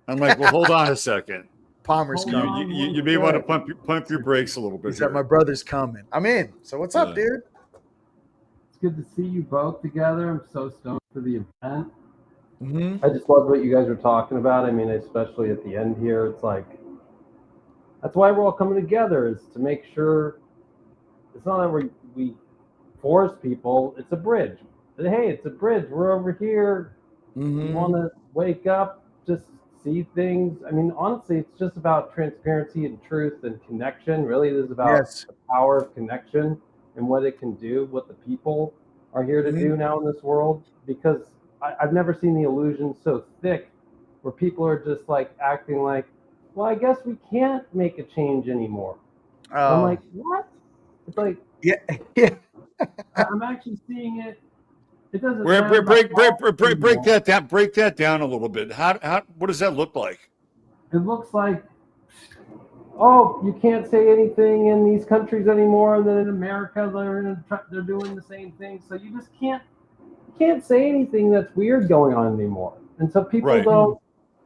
I'm like, well, hold on a second. Palmer's coming. You may want to pump your brakes a little bit. He said, my brother's coming. I'm in. So what's up, dude? It's good to see you both together. I'm so stoked for the event. Mm-hmm. I just love what you guys are talking about. I mean, especially at the end here, it's like, that's why we're all coming together, is to make sure it's not that we force people. It's a bridge. Hey, it's a bridge. We're over here. Mm-hmm. You want to wake up, just see things. I mean, honestly, it's just about transparency and truth and connection. Really, it is about the power of connection and what it can do, what the people are here to do now in this world. Because I've never seen the illusion so thick where people are just like acting like, well, I guess we can't make a change anymore. I'm like, what? It's like, yeah. I'm actually seeing it. It doesn't break that down. Break that down a little bit. How what does that look like? It looks like, oh, you can't say anything in these countries anymore, and then in America they're doing the same thing. So you just can't say anything that's weird going on anymore. And so people don't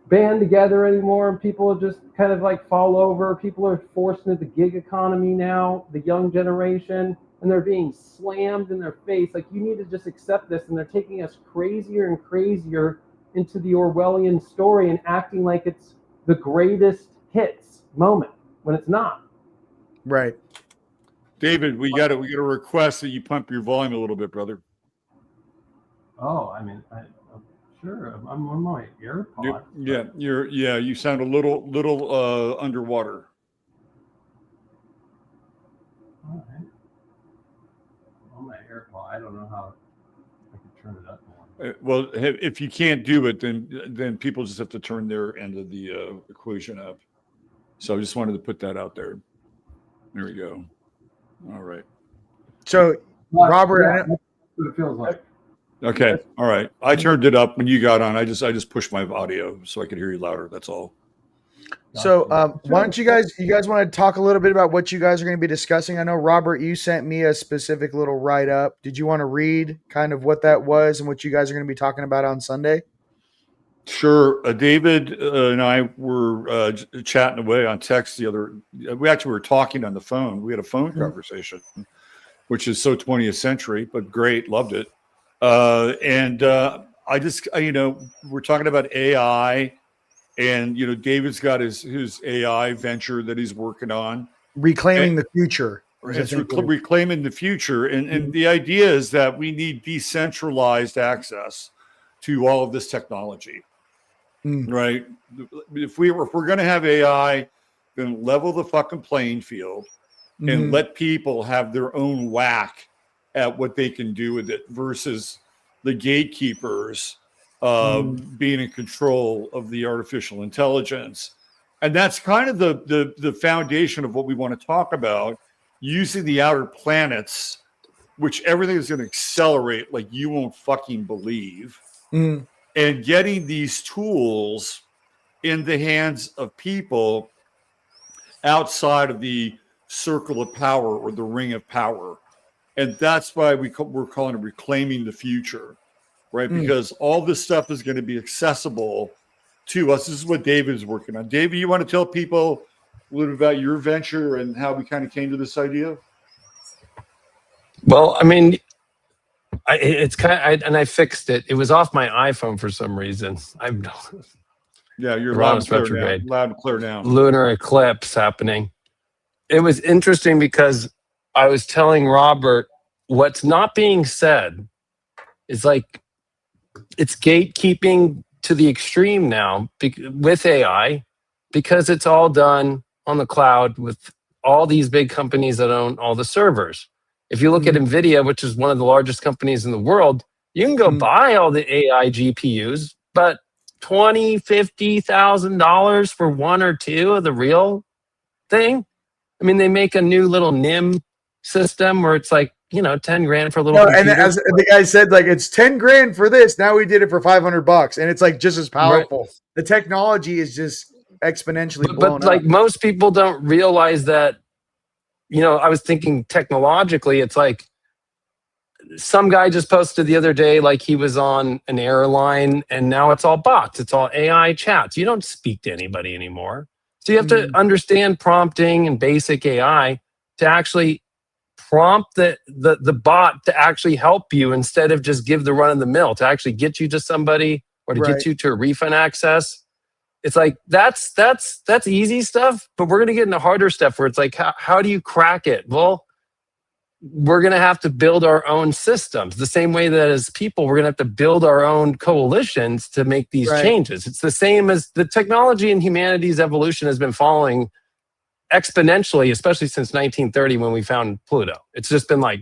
band together anymore, and people just kind of like fall over. People are forced into the gig economy now, the young generation, and they're being slammed in their face. Like, you need to just accept this. And they're taking us crazier and crazier into the Orwellian story and acting like it's the greatest hits moment when it's not. Right. David, we got a request that you pump your volume a little bit, brother. Oh, I mean, sure. I'm on my AirPods. You sound a little underwater. All right. On my AirPod, I don't know how I can turn it up more. Well, if you can't do it, then people just have to turn their end of the equation up. So I just wanted to put that out there. There we go. All right. So, Robert, that's what it feels like. Okay. All right. I turned it up when you got on. I just pushed my audio so I could hear you louder. That's all. So why don't you guys want to talk a little bit about what you guys are going to be discussing? I know, Robert, you sent me a specific little write-up. Did you want to read kind of what that was and what you guys are going to be talking about on Sunday? Sure. David and I were chatting away on text we actually were talking on the phone. We had a phone conversation, which is so 20th century, but great. Loved it. I just, we're talking about AI, and, David's got his AI venture that he's working on. Reclaiming the future. It's reclaiming the future. And the idea is that we need decentralized access to all of this technology, right? If we're going to have AI, then level the fucking playing field and let people have their own whack at what they can do with it versus the gatekeepers being in control of the artificial intelligence. And that's kind of the foundation of what we want to talk about, using the outer planets, which everything is going to accelerate like you won't fucking believe, and getting these tools in the hands of people outside of the circle of power or the ring of power. And that's why we're calling it reclaiming the future, right? Because all this stuff is going to be accessible to us. This is what David is working on. David, you want to tell people little about your venture and how we kind of came to this idea? Well, I mean, it's kind of, and I fixed it. It was off my iPhone for some reason. I'm Yeah, you're Uranus retrograde. Loud and clear now. Lunar eclipse happening. It was interesting because I was telling Robert what's not being said is like it's gatekeeping to the extreme now with AI because it's all done on the cloud with all these big companies that own all the servers. If you look at NVIDIA, which is one of the largest companies in the world, you can go buy all the AI GPUs, but $20,000-$50,000 for one or two of the real thing. I mean, they make a new little NIM system where it's like, 10 grand for a little computer. And as the guy said, like, it's 10 grand for this. Now we did it for $500, and it's like just as powerful. Right. The technology is just exponentially blown up. But like most people don't realize that, I was thinking technologically, it's like some guy just posted the other day, like he was on an airline and now it's all bots. It's all AI chats. You don't speak to anybody anymore. So you have to understand prompting and basic AI to actually prompt the bot to actually help you instead of just give the run of the mill, to actually get you to somebody or to get you to a refund access. It's like that's easy stuff, but we're going to get into harder stuff where it's like, how do you crack it? Well, we're going to have to build our own systems the same way that as people, we're going to have to build our own coalitions to make these changes. It's the same as the technology and humanity's evolution has been following exponentially, especially since 1930 when we found Pluto. It's just been like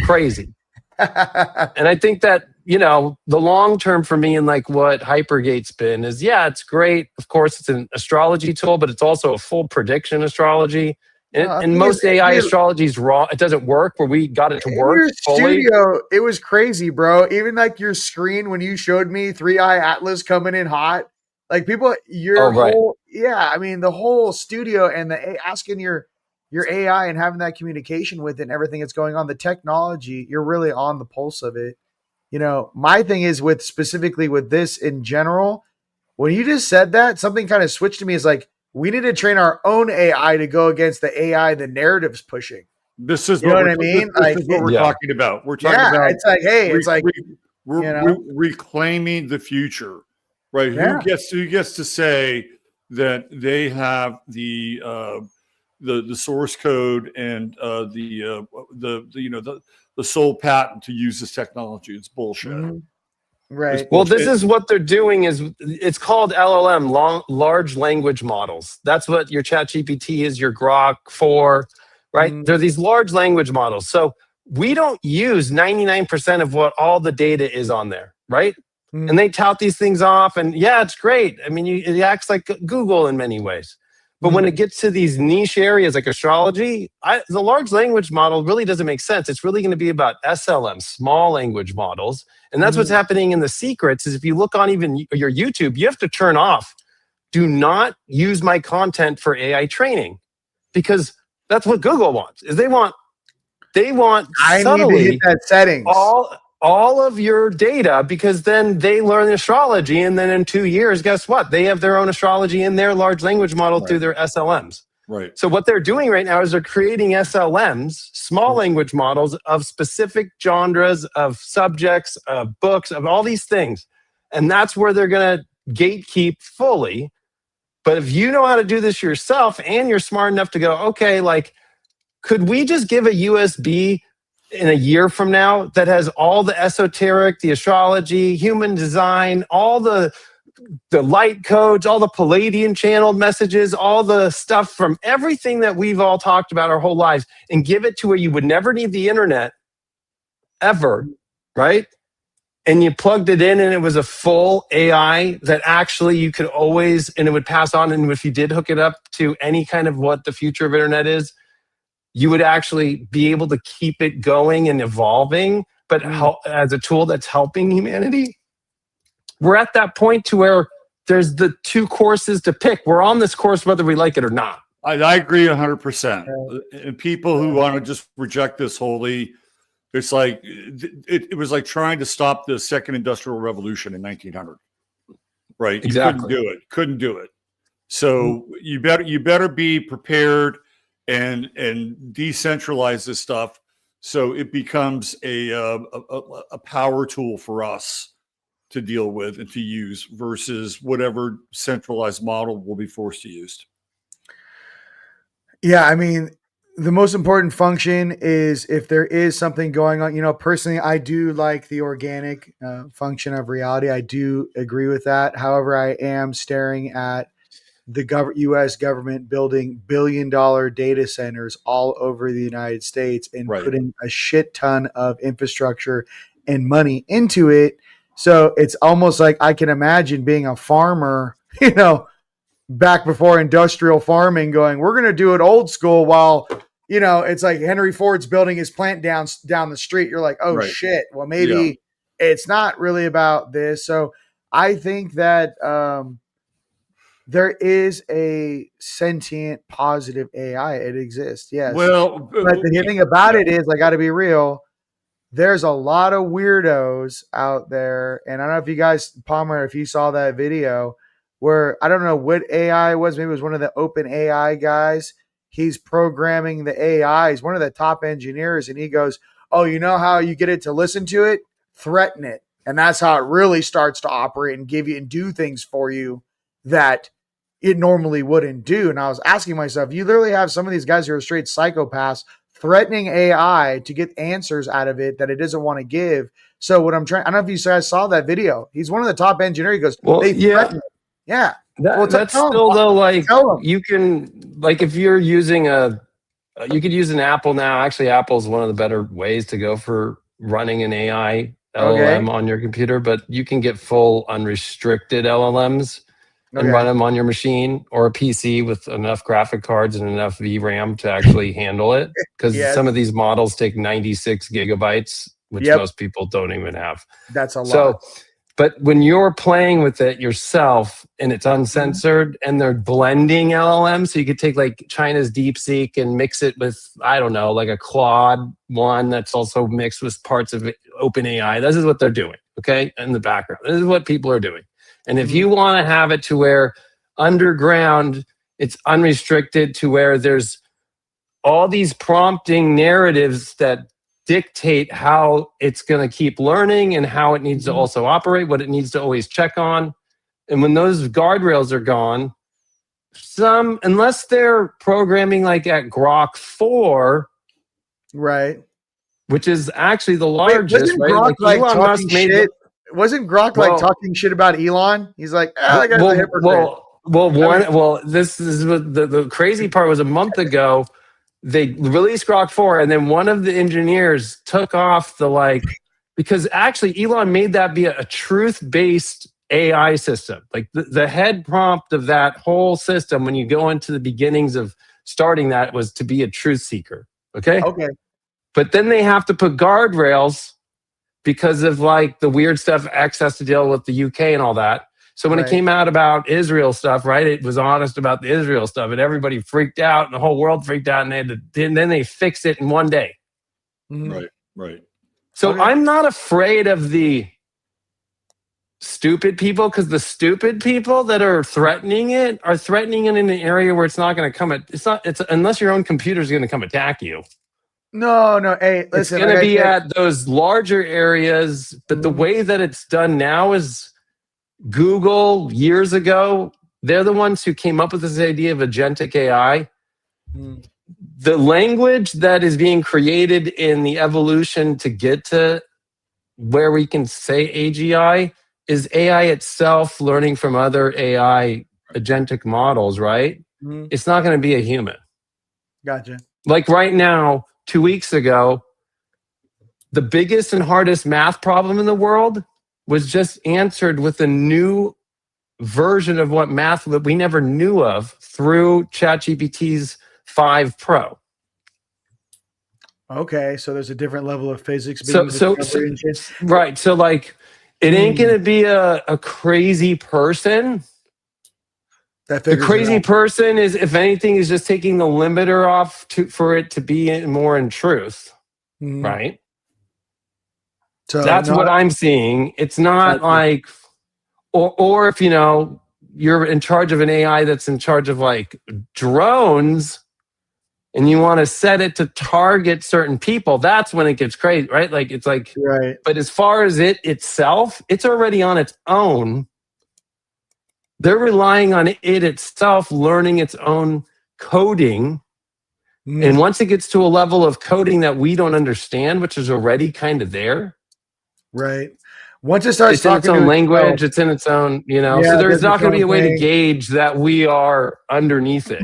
crazy. And I think that, the long term for me and like what Hypergate's been is, it's great. Of course, it's an astrology tool, but it's also a full prediction astrology. And most AI astrology is raw. It doesn't work where we got it to work in your fully. Studio, it was crazy, bro. Even like your screen when you showed me 3i Atlas coming in hot, like people, the whole studio and asking your AI and having that communication with it and everything that's going on, the technology, you're really on the pulse of it. My thing is specifically with this in general, when you just said that, something kind of switched to me. Is like, we need to train our own AI to go against the AI the narrative's pushing. This is what I mean. This is what we're talking about. We're talking about. It's like, hey, it's like we're reclaiming the future, right? Yeah. Who gets to say that they have the source code and the sole patent to use this technology? It's bullshit. Mm-hmm. Right. Well, this is what they're doing is it's called LLM, large language models. That's what your ChatGPT is, your Grok 4, right? They're these large language models. So we don't use 99% of what all the data is on there, right? And they tout these things off and it's great. I mean, it acts like Google in many ways. But when it gets to these niche areas like astrology, the large language model really doesn't make sense. It's really going to be about SLM, small language models. And that's what's happening in the secrets is if you look on even your YouTube, you have to turn off, do not use my content for AI training, because that's what Google wants. Is they want I subtly need to hit that settings. all of your data, because then they learn astrology, and then in 2 years, guess what? They have their own astrology in their large language model through their SLMs. Right. So what they're doing right now is they're creating SLMs, small language models of specific genres, of subjects, of books, of all these things. And that's where they're going to gatekeep fully. But if you know how to do this yourself and you're smart enough to go, okay, like, could we just give a USB in a year from now that has all the esoteric, the astrology, human design, all the light codes, all the Palladian channeled messages, all the stuff from everything that we've all talked about our whole lives, and give it to where you would never need the internet ever, right? And you plugged it in and it was a full AI that actually you could always, and it would pass on. And if you did hook it up to any kind of what the future of internet is, you would actually be able to keep it going and evolving, but as a tool that's helping humanity. We're at that point to where there's the two courses to pick. We're on this course whether we like it or not. I agree 100%. And people who want to just reject this wholly, it's like it was like trying to stop the second industrial revolution in 1900. Right? Exactly. You couldn't do it. So you better be prepared and decentralize this stuff so it becomes a power tool for us to deal with and to use versus whatever centralized model will be forced to use. Yeah, I mean, the most important function is if there is something going on. You know, personally, I do like the organic function of reality. I do agree with that. However, I am staring at the U.S. government building billion-dollar data centers all over the United States and Right. putting a shit ton of infrastructure and money into it. So it's almost like I can imagine being a farmer, you know, back before industrial farming, going, we're going to do it old school while, you know, it's like Henry Ford's building his plant down the street. You're like, oh, Right. shit. Well, maybe it's not really about this. So I think that there is a sentient, positive AI. It exists, yes. Well, but the thing about it is, I got to be real. There's a lot of weirdos out there, and I don't know if you guys, Palmer, if you saw that video where I don't know what AI it was. Maybe it was one of the open AI guys. He's programming the AI. He's one of the top engineers, and he goes, "Oh, you know how you get it to listen to it? Threaten it, and that's how it really starts to operate and give you and do things for you that it normally wouldn't do." And I was asking myself, you literally have some of these guys who are straight psychopaths threatening AI to get answers out of it that it doesn't want to give. So what I'm trying, I don't know if you guys saw that video. He's one of the top engineers. He goes, Well, they yeah. threaten it. Yeah. Well, That's tell 'em. still though, like Tell 'em. you can, like if you're using you could use an Apple now. Actually, Apple's one of the better ways to go for running an AI LLM on your computer, but you can get full unrestricted LLMs and run them on your machine or a PC with enough graphic cards and enough VRAM to actually handle it. Because some of these models take 96 gigabytes, which most people don't even have. That's a lot. So, but when you're playing with it yourself and it's uncensored and they're blending LLM, so you could take like China's DeepSeek and mix it with, I don't know, like a Claude one that's also mixed with parts of OpenAI. This is what they're doing, okay, in the background. This is what people are doing. And if you want to have it to where underground, it's unrestricted to where there's all these prompting narratives that dictate how it's going to keep learning and how it needs to also operate, what it needs to always check on. And when those guardrails are gone, unless they're programming like at Grok 4, right, which is actually the largest, wasn't Grok right? Elon Musk made shit? Wasn't Grok like talking shit about Elon? He's like, that guy's a hypocrite. This is what the crazy part was. A month ago, they released Grok 4, and then one of the engineers took off because actually Elon made that be a truth-based AI system. Like the head prompt of that whole system, when you go into the beginnings of starting that, was to be a truth seeker. Okay. But then they have to put guardrails because of like the weird stuff X has to deal with the UK and all that. So when it came out about Israel stuff, right, it was honest about the Israel stuff, and everybody freaked out, and the whole world freaked out, and then they fixed it in one day. Right. So I'm not afraid of the stupid people, because the stupid people that are threatening it are threatening it in an area where it's not going to come. It's unless your own computer is going to come attack you. No. Hey, listen. It's going to be at those larger areas, but the way that it's done now is Google years ago. They're the ones who came up with this idea of agentic AI. The language that is being created in the evolution to get to where we can say AGI is AI itself learning from other AI agentic models, right? It's not going to be a human. Gotcha. Like right now, 2 weeks ago, the biggest and hardest math problem in the world was just answered with a new version of what math that we never knew of through ChatGPT's 5 Pro. Okay, so there's a different level of physics being right. So like, it ain't gonna be a crazy person. The crazy person is, if anything, is just taking the limiter off for it to be more in truth, right? So that's what I'm seeing. It's not like, or if you're in charge of an AI that's in charge of like drones, and you want to set it to target certain people, that's when it gets crazy, right? Like it's like, Right. but as far as it itself, it's already on its own. They're relying on it itself learning its own coding. And once it gets to a level of coding that we don't understand, which is already kind of there, Right. Once it starts it's in its talking own to language, itself, it's in its own, you know, yeah, so it there's does not its going to be own a way to thing. gauge that we are underneath it.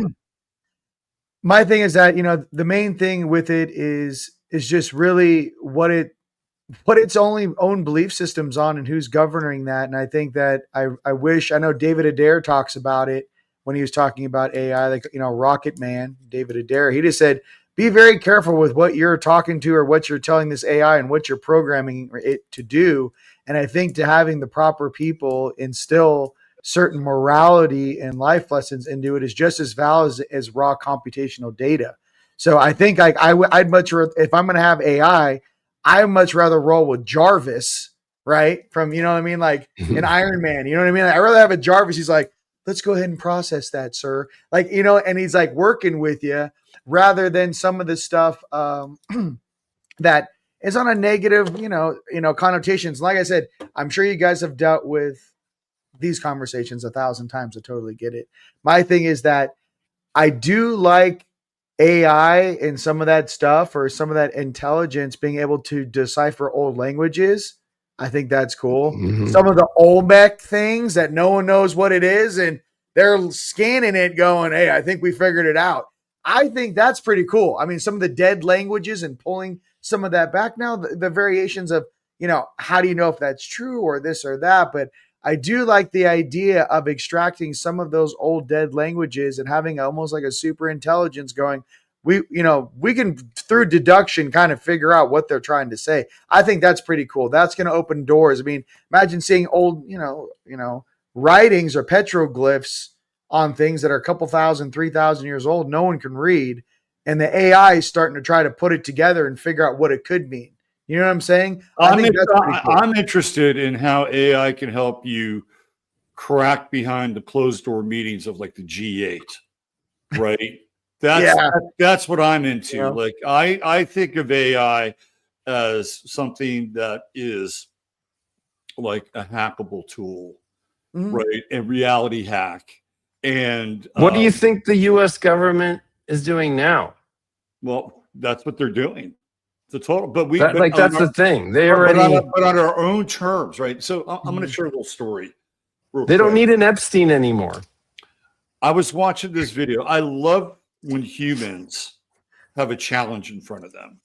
My thing is that, you know, the main thing with it is just really what its own belief systems on and who's governing that. And I think that I wish, I know David Adair talks about it when he was talking about AI, like, you know, Rocket Man, David Adair, he just said, be very careful with what you're talking to or what you're telling this AI and what you're programming it to do. And I think to having the proper people instill certain morality and life lessons into it is just as valid as raw computational data. So I think like I'd much rather, if I'm going to have AI, I'd much rather roll with Jarvis, right? From, you know what I mean? Like an Iron Man, you know what I mean? I'd rather have a Jarvis. He's like, let's go ahead and process that, sir. Like, you know, and he's like working with you rather than some of the stuff that is on a negative, connotations. Like I said, I'm sure you guys have dealt with these conversations 1,000 times. I totally get it. My thing is that I do like AI and some of that stuff or some of that intelligence being able to decipher old languages. I think that's cool. Some of the Olmec things that no one knows what it is and they're scanning it going, hey, I think we figured it out. I think that's pretty cool. I mean, some of the dead languages and pulling some of that back now, the variations of, how do you know if that's true or this or that? But I do like the idea of extracting some of those old dead languages and having almost like a super intelligence going, we can through deduction kind of figure out what they're trying to say. I think that's pretty cool. That's going to open doors. I mean, imagine seeing old, writings or petroglyphs on things that are a couple thousand, 3,000 years old. No one can read. And the AI is starting to try to put it together and figure out what it could mean. You know what I'm saying? I think that's pretty cool. I'm interested in how AI can help you crack behind the closed door meetings of like the G8, right? That's what I'm into. Yeah. Like I think of AI as something that is like a hackable tool, right? A reality hack. And what do you think the U.S. government is doing now? Well, that's what they're doing. The total, but that's the thing. They already, but on our own terms, right? So I'm going to share a little story. They don't need an Epstein anymore. I was watching this video. I love when humans have a challenge in front of them,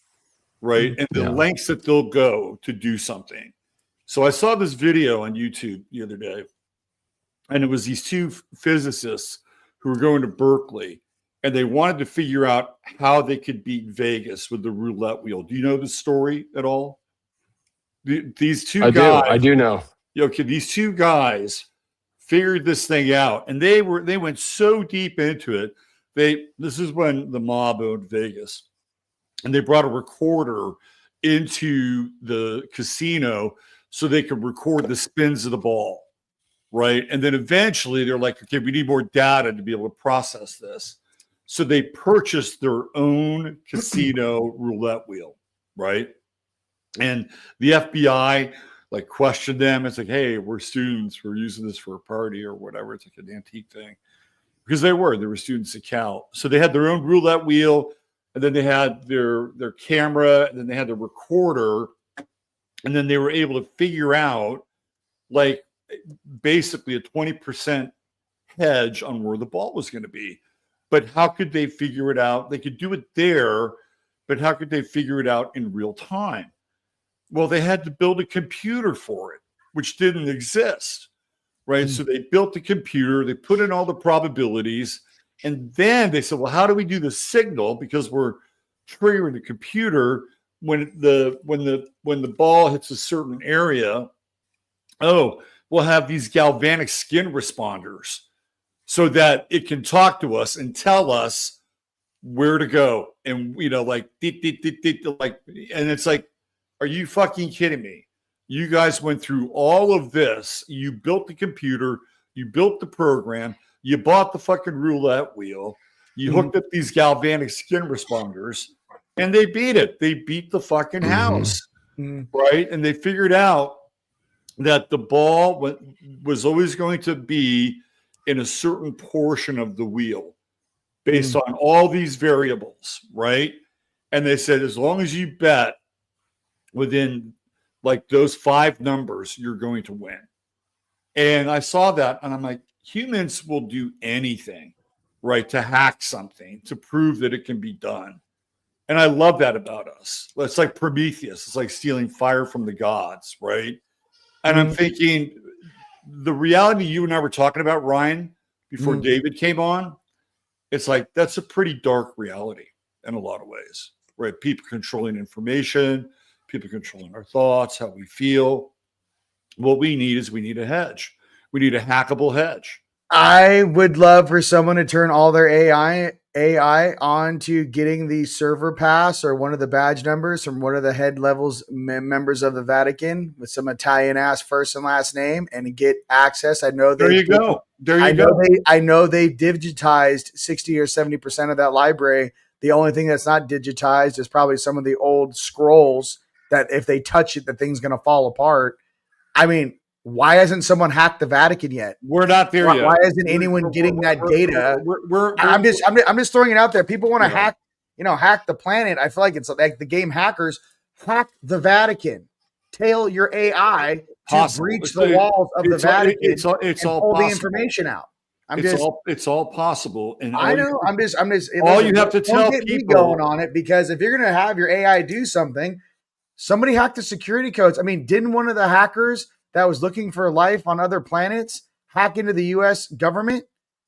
right? And the lengths that they'll go to do something. So I saw this video on YouTube the other day, and it was these two physicists who were going to Berkeley, and they wanted to figure out how they could beat Vegas with the roulette wheel. Do you know the story at all? These two guys. I do know. Okay, these two guys figured this thing out, and they went so deep into it. This is when the mob owned Vegas, and they brought a recorder into the casino so they could record the spins of the ball, right? And then eventually they're like, okay, we need more data to be able to process this. So they purchased their own casino roulette wheel, right? And the FBI like questioned them. It's like, hey, we're students. We're using this for a party or whatever. It's like an antique thing. Because they were students at Cal. So they had their own roulette wheel, and then they had their camera, and then they had the recorder, and then they were able to figure out like basically a 20% hedge on where the ball was going to be. But how could they figure it out? They could do it there, but how could they figure it out in real time? Well, they had to build a computer for it, which didn't exist, right? So they built the computer, they put in all the probabilities, and then they said, well, how do we do the signal? Because we're triggering the computer when the ball hits a certain area. Oh, we'll have these galvanic skin responders so that it can talk to us and tell us where to go. And, like, and it's like, are you fucking kidding me? You guys went through all of this. You built the computer. You built the program. You bought the fucking roulette wheel. You hooked up these galvanic skin responders, and they beat it. They beat the fucking house, right? And they figured out that the ball was always going to be in a certain portion of the wheel based on all these variables, right? And they said, as long as you bet within like those 5 numbers, you're going to win. And I saw that and I'm like, humans will do anything, right, to hack something, to prove that it can be done. And I love that about us. It's like Prometheus. It's like stealing fire from the gods, right? And I'm thinking the reality you and I were talking about, Ryan, before David came on, it's like that's a pretty dark reality in a lot of ways, right? People controlling information, people controlling our thoughts, how we feel. What we need is we need a hedge. We need a hackable hedge. I would love for someone to turn all their AI onto getting the server pass or one of the badge numbers from one of the head levels members of the Vatican with some Italian ass first and last name and get access. I know There you go. I know they digitized 60 or 70% of that library. The only thing that's not digitized is probably some of the old scrolls that if they touch it, the thing's going to fall apart. I mean, why hasn't someone hacked the Vatican yet? We're not there yet. Why isn't anyone getting that data? I'm just throwing it out there. People want to hack the planet. I feel like it's like the game Hackers hack the Vatican. Tail your AI to breach the walls of the Vatican. It's all pull possible. the information out. It's all possible. And I know. All you have to tell people going on it, because if you're going to have your AI do something, somebody hacked the security codes. I mean, didn't one of the hackers that was looking for life on other planets hack into the U.S. government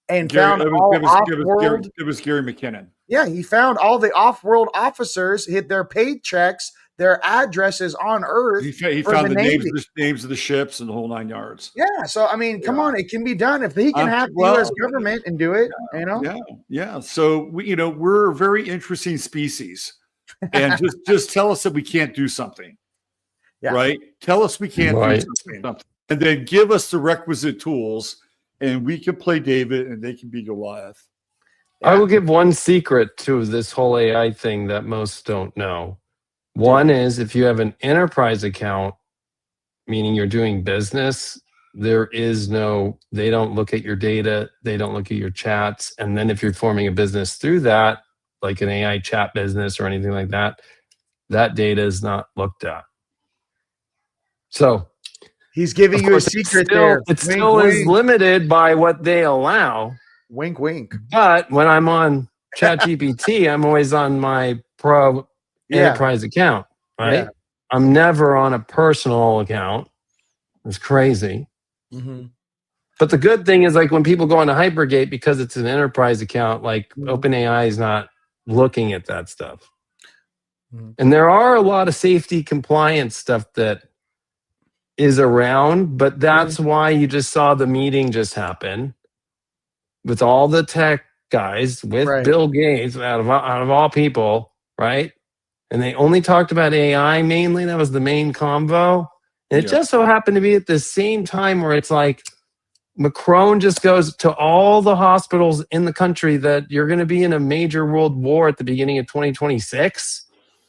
and found all off-world? It was Gary McKinnon. Yeah, he found all the off-world officers, hit their paychecks, their addresses on Earth. He found the names of the ships and the whole 9 yards. Yeah, so I mean, come on, it can be done if he can hack the U.S. government and do it. Yeah. So we're a very interesting species, and just tell us that we can't do something. Yeah. Right? Tell us we can't do something. And then give us the requisite tools, and we can play David and they can be Goliath. Yeah. I will give one secret to this whole AI thing that most don't know. One is if you have an enterprise account, meaning you're doing business, they don't look at your data, they don't look at your chats. And then if you're forming a business through that, like an AI chat business or anything like that, that data is not looked at. So he's giving you a secret there. It still is limited by what they allow. Wink, wink. But when I'm on ChatGPT, I'm always on my pro enterprise account, right? Yeah. I'm never on a personal account. It's crazy. Mm-hmm. But the good thing is, like, when people go into Hypergate, because it's an enterprise account, like OpenAI is not looking at that stuff. Mm-hmm. And there are a lot of safety compliance stuff that is around, but that's why you just saw the meeting just happen with all the tech guys, with Bill Gates, out of all people, right? And they only talked about AI mainly. That was the main convo. And it just so happened to be at the same time where it's like Macron just goes to all the hospitals in the country that you're going to be in a major world war at the beginning of 2026.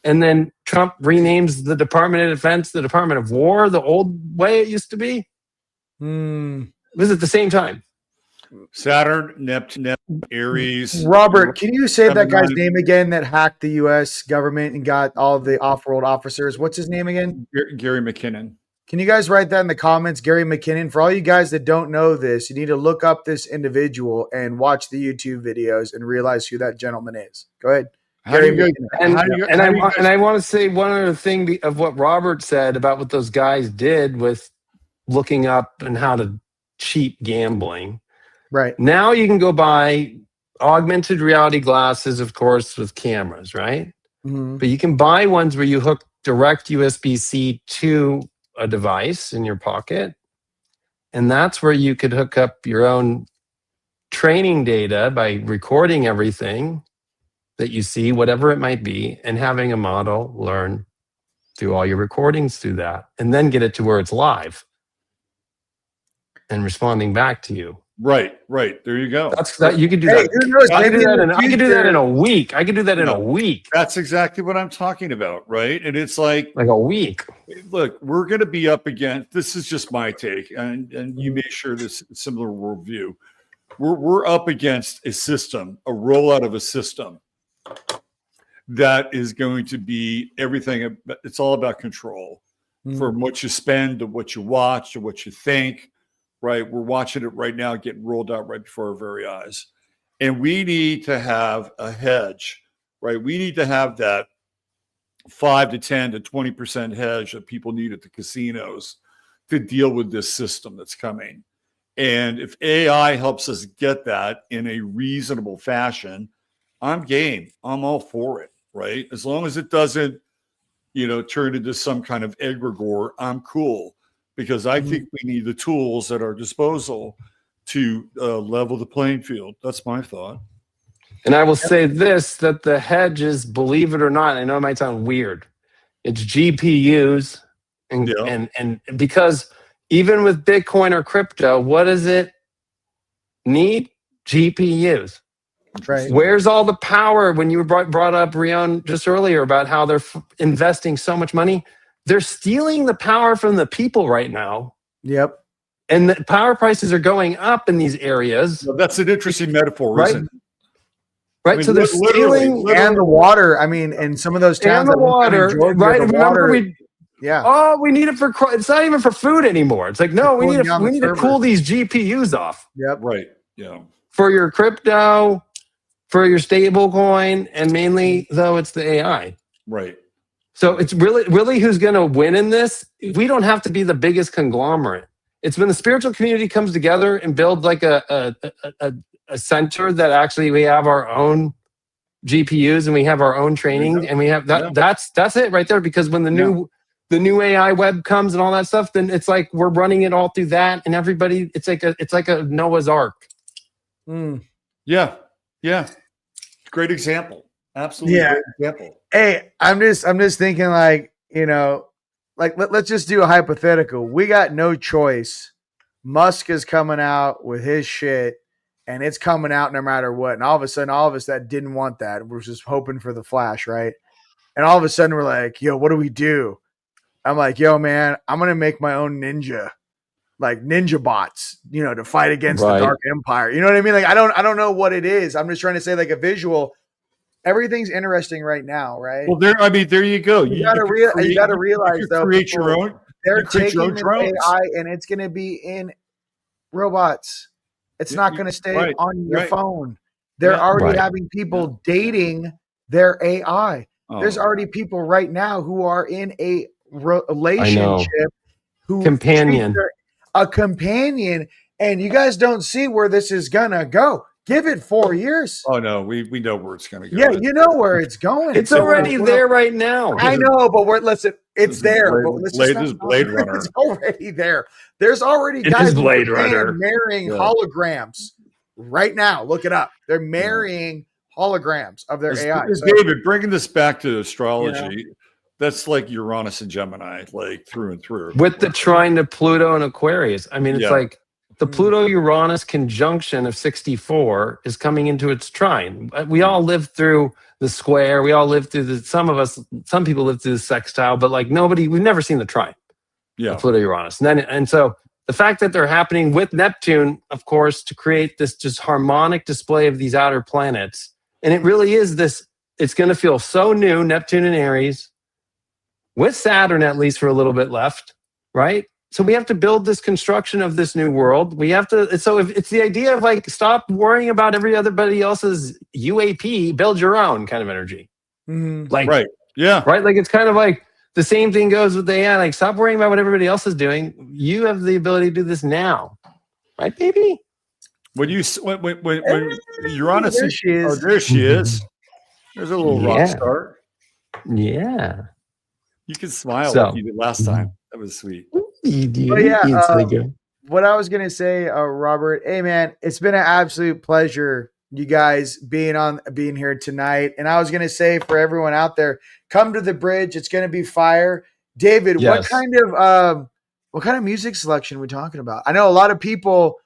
And then Trump renames the Department of Defense the Department of War, the old way it used to be. It was at the same time. Saturn, Neptune, Aries. Robert, can you say that guy's name again that hacked the U.S. government and got all the off-world officers? What's his name again? Gary McKinnon. Can you guys write that in the comments, Gary McKinnon? For all you guys that don't know this, you need to look up this individual and watch the YouTube videos and realize who that gentleman is. Go ahead. I want to say one other thing of what Robert said about what those guys did with looking up and how to cheat gambling. Right. Now you can go buy augmented reality glasses, of course, with cameras, right? Mm-hmm. But you can buy ones where you hook direct USB-C to a device in your pocket. And that's where you could hook up your own training data by recording everything that you see, whatever it might be, and having a model learn through all your recordings through that, and then get it to where it's live. and responding back to you. Right. There you go. That's that you could do Hey, that. who knows? I could Maybe do that in the I could do that in future- a week. I could do that in a week. That's exactly what I'm talking about, right? And it's like A week. look, we're going to be up against. This is just my take, and you may share this similar worldview. We're up against a system, a rollout of a system that is going to be everything. It's all about control, from what you spend to what you watch to what you think. Right, we're watching it right now, getting rolled out right before our very eyes, and we need to have a hedge. Right, we need to have that 5 to 10 to 20% hedge that people need at the casinos to deal with this system that's coming. And if AI helps us get that in a reasonable fashion, I'm game. I'm all for it, right? As long as it doesn't, turn into some kind of egregore, I'm cool, because I think we need the tools at our disposal to level the playing field. That's my thought. And I will say this, that the hedge is, believe it or not, I know it might sound weird, it's GPUs. And because even with Bitcoin or crypto, what does it need? GPUs. Right. Where's all the power? When you brought up Rion just earlier about how they're investing so much money, they're stealing the power from the people right now. Yep. And the power prices are going up in these areas. Well, that's an interesting metaphor, right? isn't it? Right, I mean, so they're stealing and the water. I mean, in some of those towns, and the water, Georgia, right? the Remember, water, yeah. Oh, we need it for. It's not even for food anymore. It's like no, we need to cool these GPUs off. Yep. Right. Yeah. For your crypto, for your stable coin, and mainly though it's the AI. Right. So it's really who's going to win in this. We don't have to be the biggest conglomerate. It's when the spiritual community comes together and builds like a center that actually we have our own GPUs and we have our own training and we have that. Yeah. That's it right there. Because when the new AI web comes and all that stuff, then it's like we're running it all through that, and everybody. It's like a Noah's Ark. Yeah. Great example. Absolutely. Yeah. Great example. Hey, I'm just thinking let's just do a hypothetical. We got no choice. Musk is coming out with his shit, and it's coming out no matter what. And all of a sudden, all of us that didn't want that, we're just hoping for the flash, right? And all of a sudden, we're like, yo, what do we do? I'm like, yo, man, I'm going to make my own ninja bots, to fight against the Dark Empire. You know what I mean? Like, I don't know what it is. I'm just trying to say like a visual. Everything's interesting right now, right? Well, there you go. You got to realize though, create your own. They're taking this AI and it's going to be in robots. It's not going to stay on your phone. They're already having people dating their AI. There's already people right now who are in a relationship who a companion, and you guys don't see where this is gonna go. Give it 4 years. Oh no, we know where it's gonna go. Yeah, you know where it's going. It's already there right now. I know, but it's there. Blade Runner. It's already there. There's already guys marrying holograms right now. Look it up. They're marrying holograms of their AI. David, bringing this back to astrology, that's like Uranus and Gemini, like through and through. With the trine to Pluto and Aquarius. I mean, it's like the Pluto-Uranus conjunction of 64 is coming into its trine. We all lived through the square. We all lived through some people lived through the sextile, but like we've never seen the trine. Yeah. Pluto-Uranus. And so the fact that they're happening with Neptune, of course, to create this just harmonic display of these outer planets. And it really is it's going to feel so new, Neptune and Aries, with Saturn at least for a little bit left, right? So we have to build this construction of this new world. We have to, so if it's the idea of like, stop worrying about everybody else's UAP, build your own kind of energy. Like, right. Yeah. Right. Like, it's kind of like the same thing goes with the AI. Like, stop worrying about what everybody else is doing. You have the ability to do this now. Right, baby? When Uranus, there she is. There's a little rock star. Yeah. You can smile like you did last time. That was sweet. But what I was gonna say, Robert, hey man, it's been an absolute pleasure, you guys being here tonight. And I was gonna say for everyone out there, come to the bridge. It's gonna be fire. David, what kind what kind of music selection are we talking about? I know a lot of people,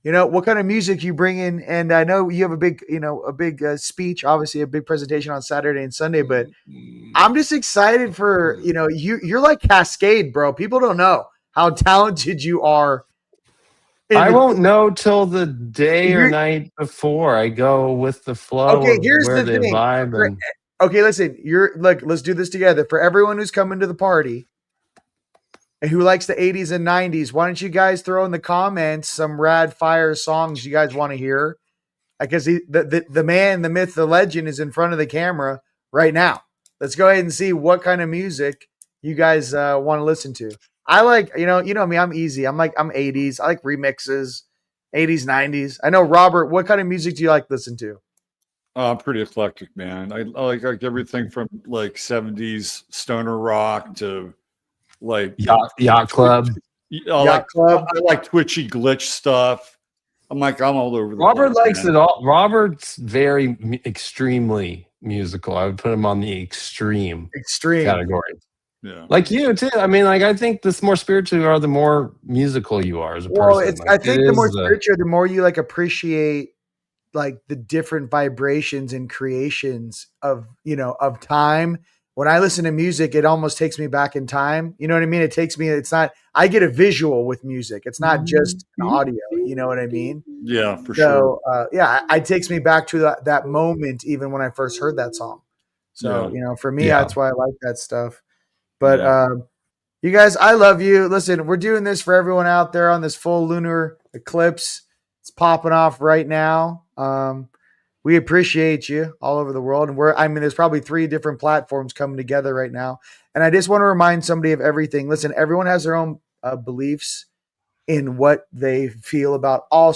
what kind of music you bring in, and I know you have a big, speech, obviously a big presentation on Saturday and Sunday, but I'm just excited for, you're like Cascade, bro. People don't know how talented you are. I won't know till the day or You're- night before. I go with the flow Okay, of here's where the they thing. vibe. And Okay, listen, let's do this together. For everyone who's coming to the party and who likes the 80s and 90s, why don't you guys throw in the comments some rad fire songs you guys want to hear? Because the man, the myth, the legend is in front of the camera right now. Let's go ahead and see what kind of music you guys want to listen to. I like, you know me, I'm easy. I'm 80s. I like remixes, 80s, 90s. I know, Robert, what kind of music do you like to listen to? I'm pretty eclectic, man. I like everything from like 70s stoner rock to like yacht club. Yacht Club. I like twitchy glitch stuff. I'm all over the Robert place, likes man. it all. Robert's very extremely musical. I would put him on the extreme category. Yeah. Like you too. I mean, like I think the more spiritual you are, the more musical you are as a person. I think the more spiritual, the more you like appreciate like the different vibrations and creations of time. When I listen to music, it almost takes me back in time. You know what I mean? I get a visual with music. It's not just an audio. You know what I mean? Yeah, for sure. It takes me back to that moment, even when I first heard that song. So, for me, that's why I like that stuff. But you guys, I love you. Listen, we're doing this for everyone out there on this full lunar eclipse. It's popping off right now. We appreciate you all over the world. And there's probably 3 different platforms coming together right now. And I just want to remind somebody of everything. Listen, everyone has their own beliefs in what they feel about all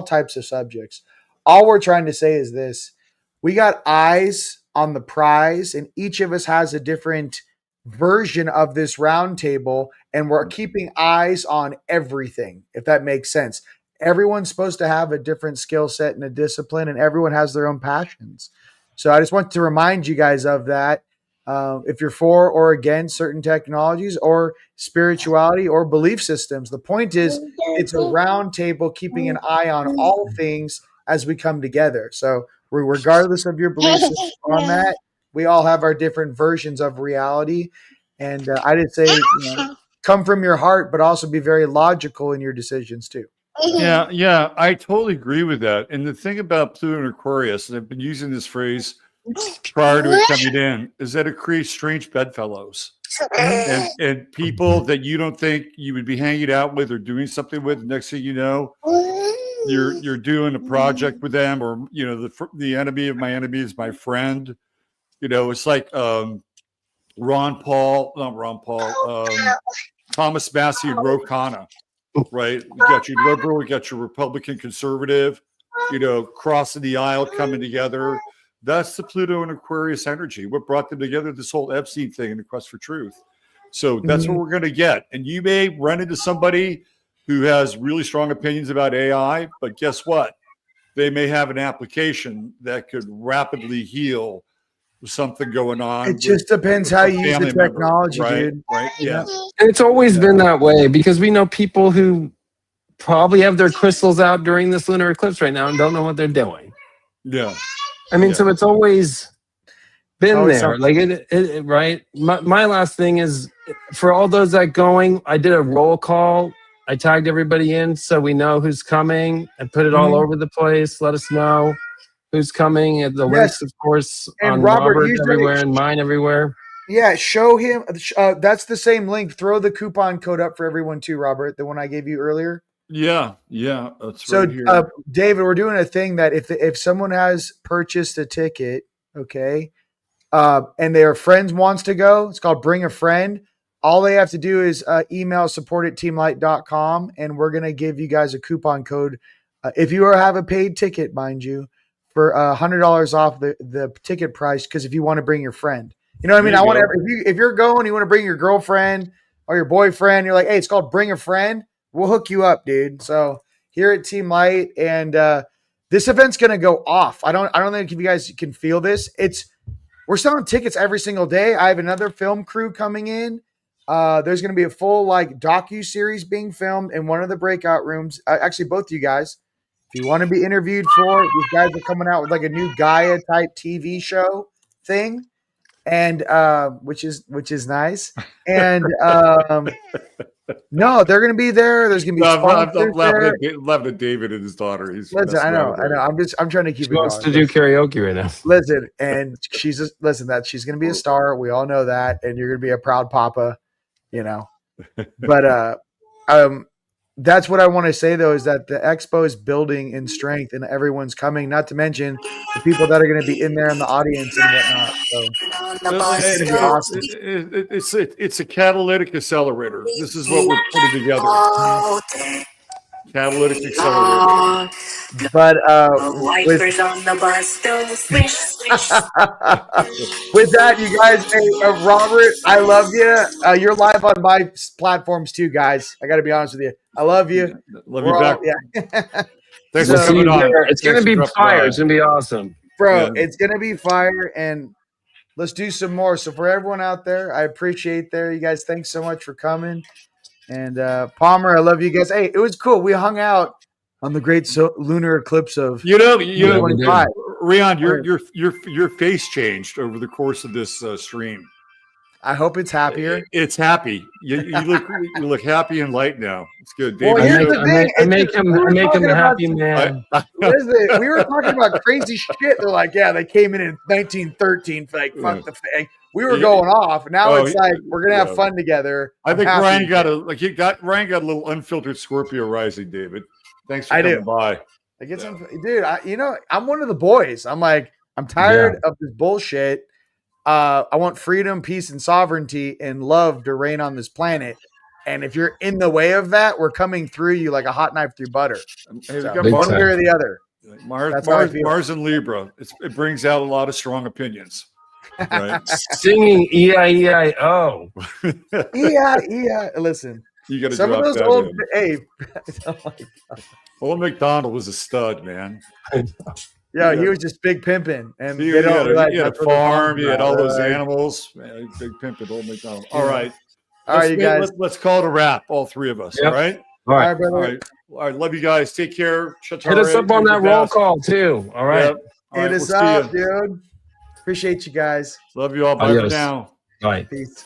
types of subjects. All we're trying to say is this: we got eyes on the prize, and each of us has a different version of this round table, and we're keeping eyes on everything, if that makes sense. Everyone's supposed to have a different skill set and a discipline, and everyone has their own passions. So I just want to remind you guys of that. If you're for or against certain technologies or spirituality or belief systems, the point is it's a round table keeping an eye on all things as we come together. So regardless of your belief system on that, we all have our different versions of reality. And I did say, come from your heart, but also be very logical in your decisions too. Yeah, I totally agree with that. And the thing about Pluto and Aquarius, and I've been using this phrase prior to it coming in, is that it creates strange bedfellows and people that you don't think you would be hanging out with or doing something with. Next thing you know, you're doing a project with them, or the enemy of my enemy is my friend. It's like Thomas Massey and Ro Khanna. Right, we got your liberal, we got your Republican conservative, crossing the aisle, coming together. That's the Pluto and Aquarius energy. What brought them together? This whole Epstein thing and the quest for truth. So that's what we're going to get. And you may run into somebody who has really strong opinions about AI, but guess what? They may have an application that could rapidly heal something going on. It just depends how you use the technology, dude. Right? Yeah. And it's always been that way, because we know people who probably have their crystals out during this lunar eclipse right now and don't know what they're doing. Yeah. I mean, so it's always been there. Something. Like it right? My last thing is, for all those that going, I did a roll call. I tagged everybody in so we know who's coming. I put it all over the place. Let us know who's coming. And the links, of course, and on Robert everywhere and mine everywhere. Yeah, show him. That's the same link. Throw the coupon code up for everyone too, Robert, the one I gave you earlier. Yeah, that's right here. David, we're doing a thing that if someone has purchased a ticket, okay, and their friends wants to go, it's called Bring a Friend. All they have to do is email support@teamlight.com, and we're going to give you guys a coupon code. If you have a paid ticket, mind you, for $100 off the ticket price, because if you want to bring your friend. You know what I mean? If you're going, you want to bring your girlfriend or your boyfriend, you're like, hey, it's called Bring a Friend. We'll hook you up, dude. So here at TeamLight, and this event's going to go off. I don't think if you guys can feel this. We're selling tickets every single day. I have another film crew coming in. There's going to be a full like docu-series being filmed in one of the breakout rooms. Actually, both of you guys, if you want to be interviewed for it, these guys are coming out with like a new Gaia type TV show thing, and which is nice. And no, they're going to be there. There's going to be I'm sponsors there. laughing at David and his daughter. He's Listen, I messing know. around with her. I'm trying to keep She it wants going. to do karaoke right now. Listen, and she's just listen that she's going to be a star. We all know that, and you're going to be a proud papa, you know. But that's what I want to say though is that the expo is building in strength, and everyone's coming. Not to mention the people that are going to be in there in the audience and whatnot. So it's going to be awesome. It's a catalytic accelerator. This is what we're putting together. Catalytic accelerator. But wipers on the bus don't swish, swish. with that, you guys, hey, Robert, I love you. You're live on my platforms too, guys. I got to be honest with you. I love you. Love you back. Yeah. Thanks So- for coming on. It's going to be fire. It's going to be awesome. Bro, Yeah. it's gonna be fire, and let's do some more. So for everyone out there, I appreciate you guys. Thanks so much for coming. And Palmer, I love you guys. Hey, it was cool. We hung out on the great lunar eclipse of You know, 2025. Rion, your face changed over the course of this stream. I hope it's happier. It's happy. You look happy and light now. It's good. Well, David, here's the thing. I make him a talking happy about- man. Listen, we were talking about crazy shit. They're like, yeah, they came in 1913. Like, fuck the fake. We were going off. Now it's like we're gonna have fun together. I think I'm Ryan happy. Ryan got a little unfiltered Scorpio rising, David. Thanks for coming by. I get some, dude. I'm one of the boys. I'm tired of this bullshit. I want freedom, peace, and sovereignty and love to reign on this planet. And if you're in the way of that, we're coming through you like a hot knife through butter. Hey, we So, got Big one time. way or the other. That's how I feel. Mars and Libra. It brings out a lot of strong opinions. Right? Singing E-I-E-I-O. Yeah. Listen, You got to some of drop those that old. in. Hey, Old McDonald was a stud, man. yeah, he was just big pimping, and He, they don't realize he had a that's what they're farm. talking He had about, all those right? animals. Man, big pimping, old McDonald. Yeah. All right. All right, you guys. Let's call it a wrap, all three of us. Yep. All right. All All right. right, brother. All right. All right. Love you guys. Take care. Hit us up on that roll call, too. All right. Yep. All Hit right, us we'll see up, you. dude. Appreciate you guys. Love you all. Bye for Adios. now. All right. Peace.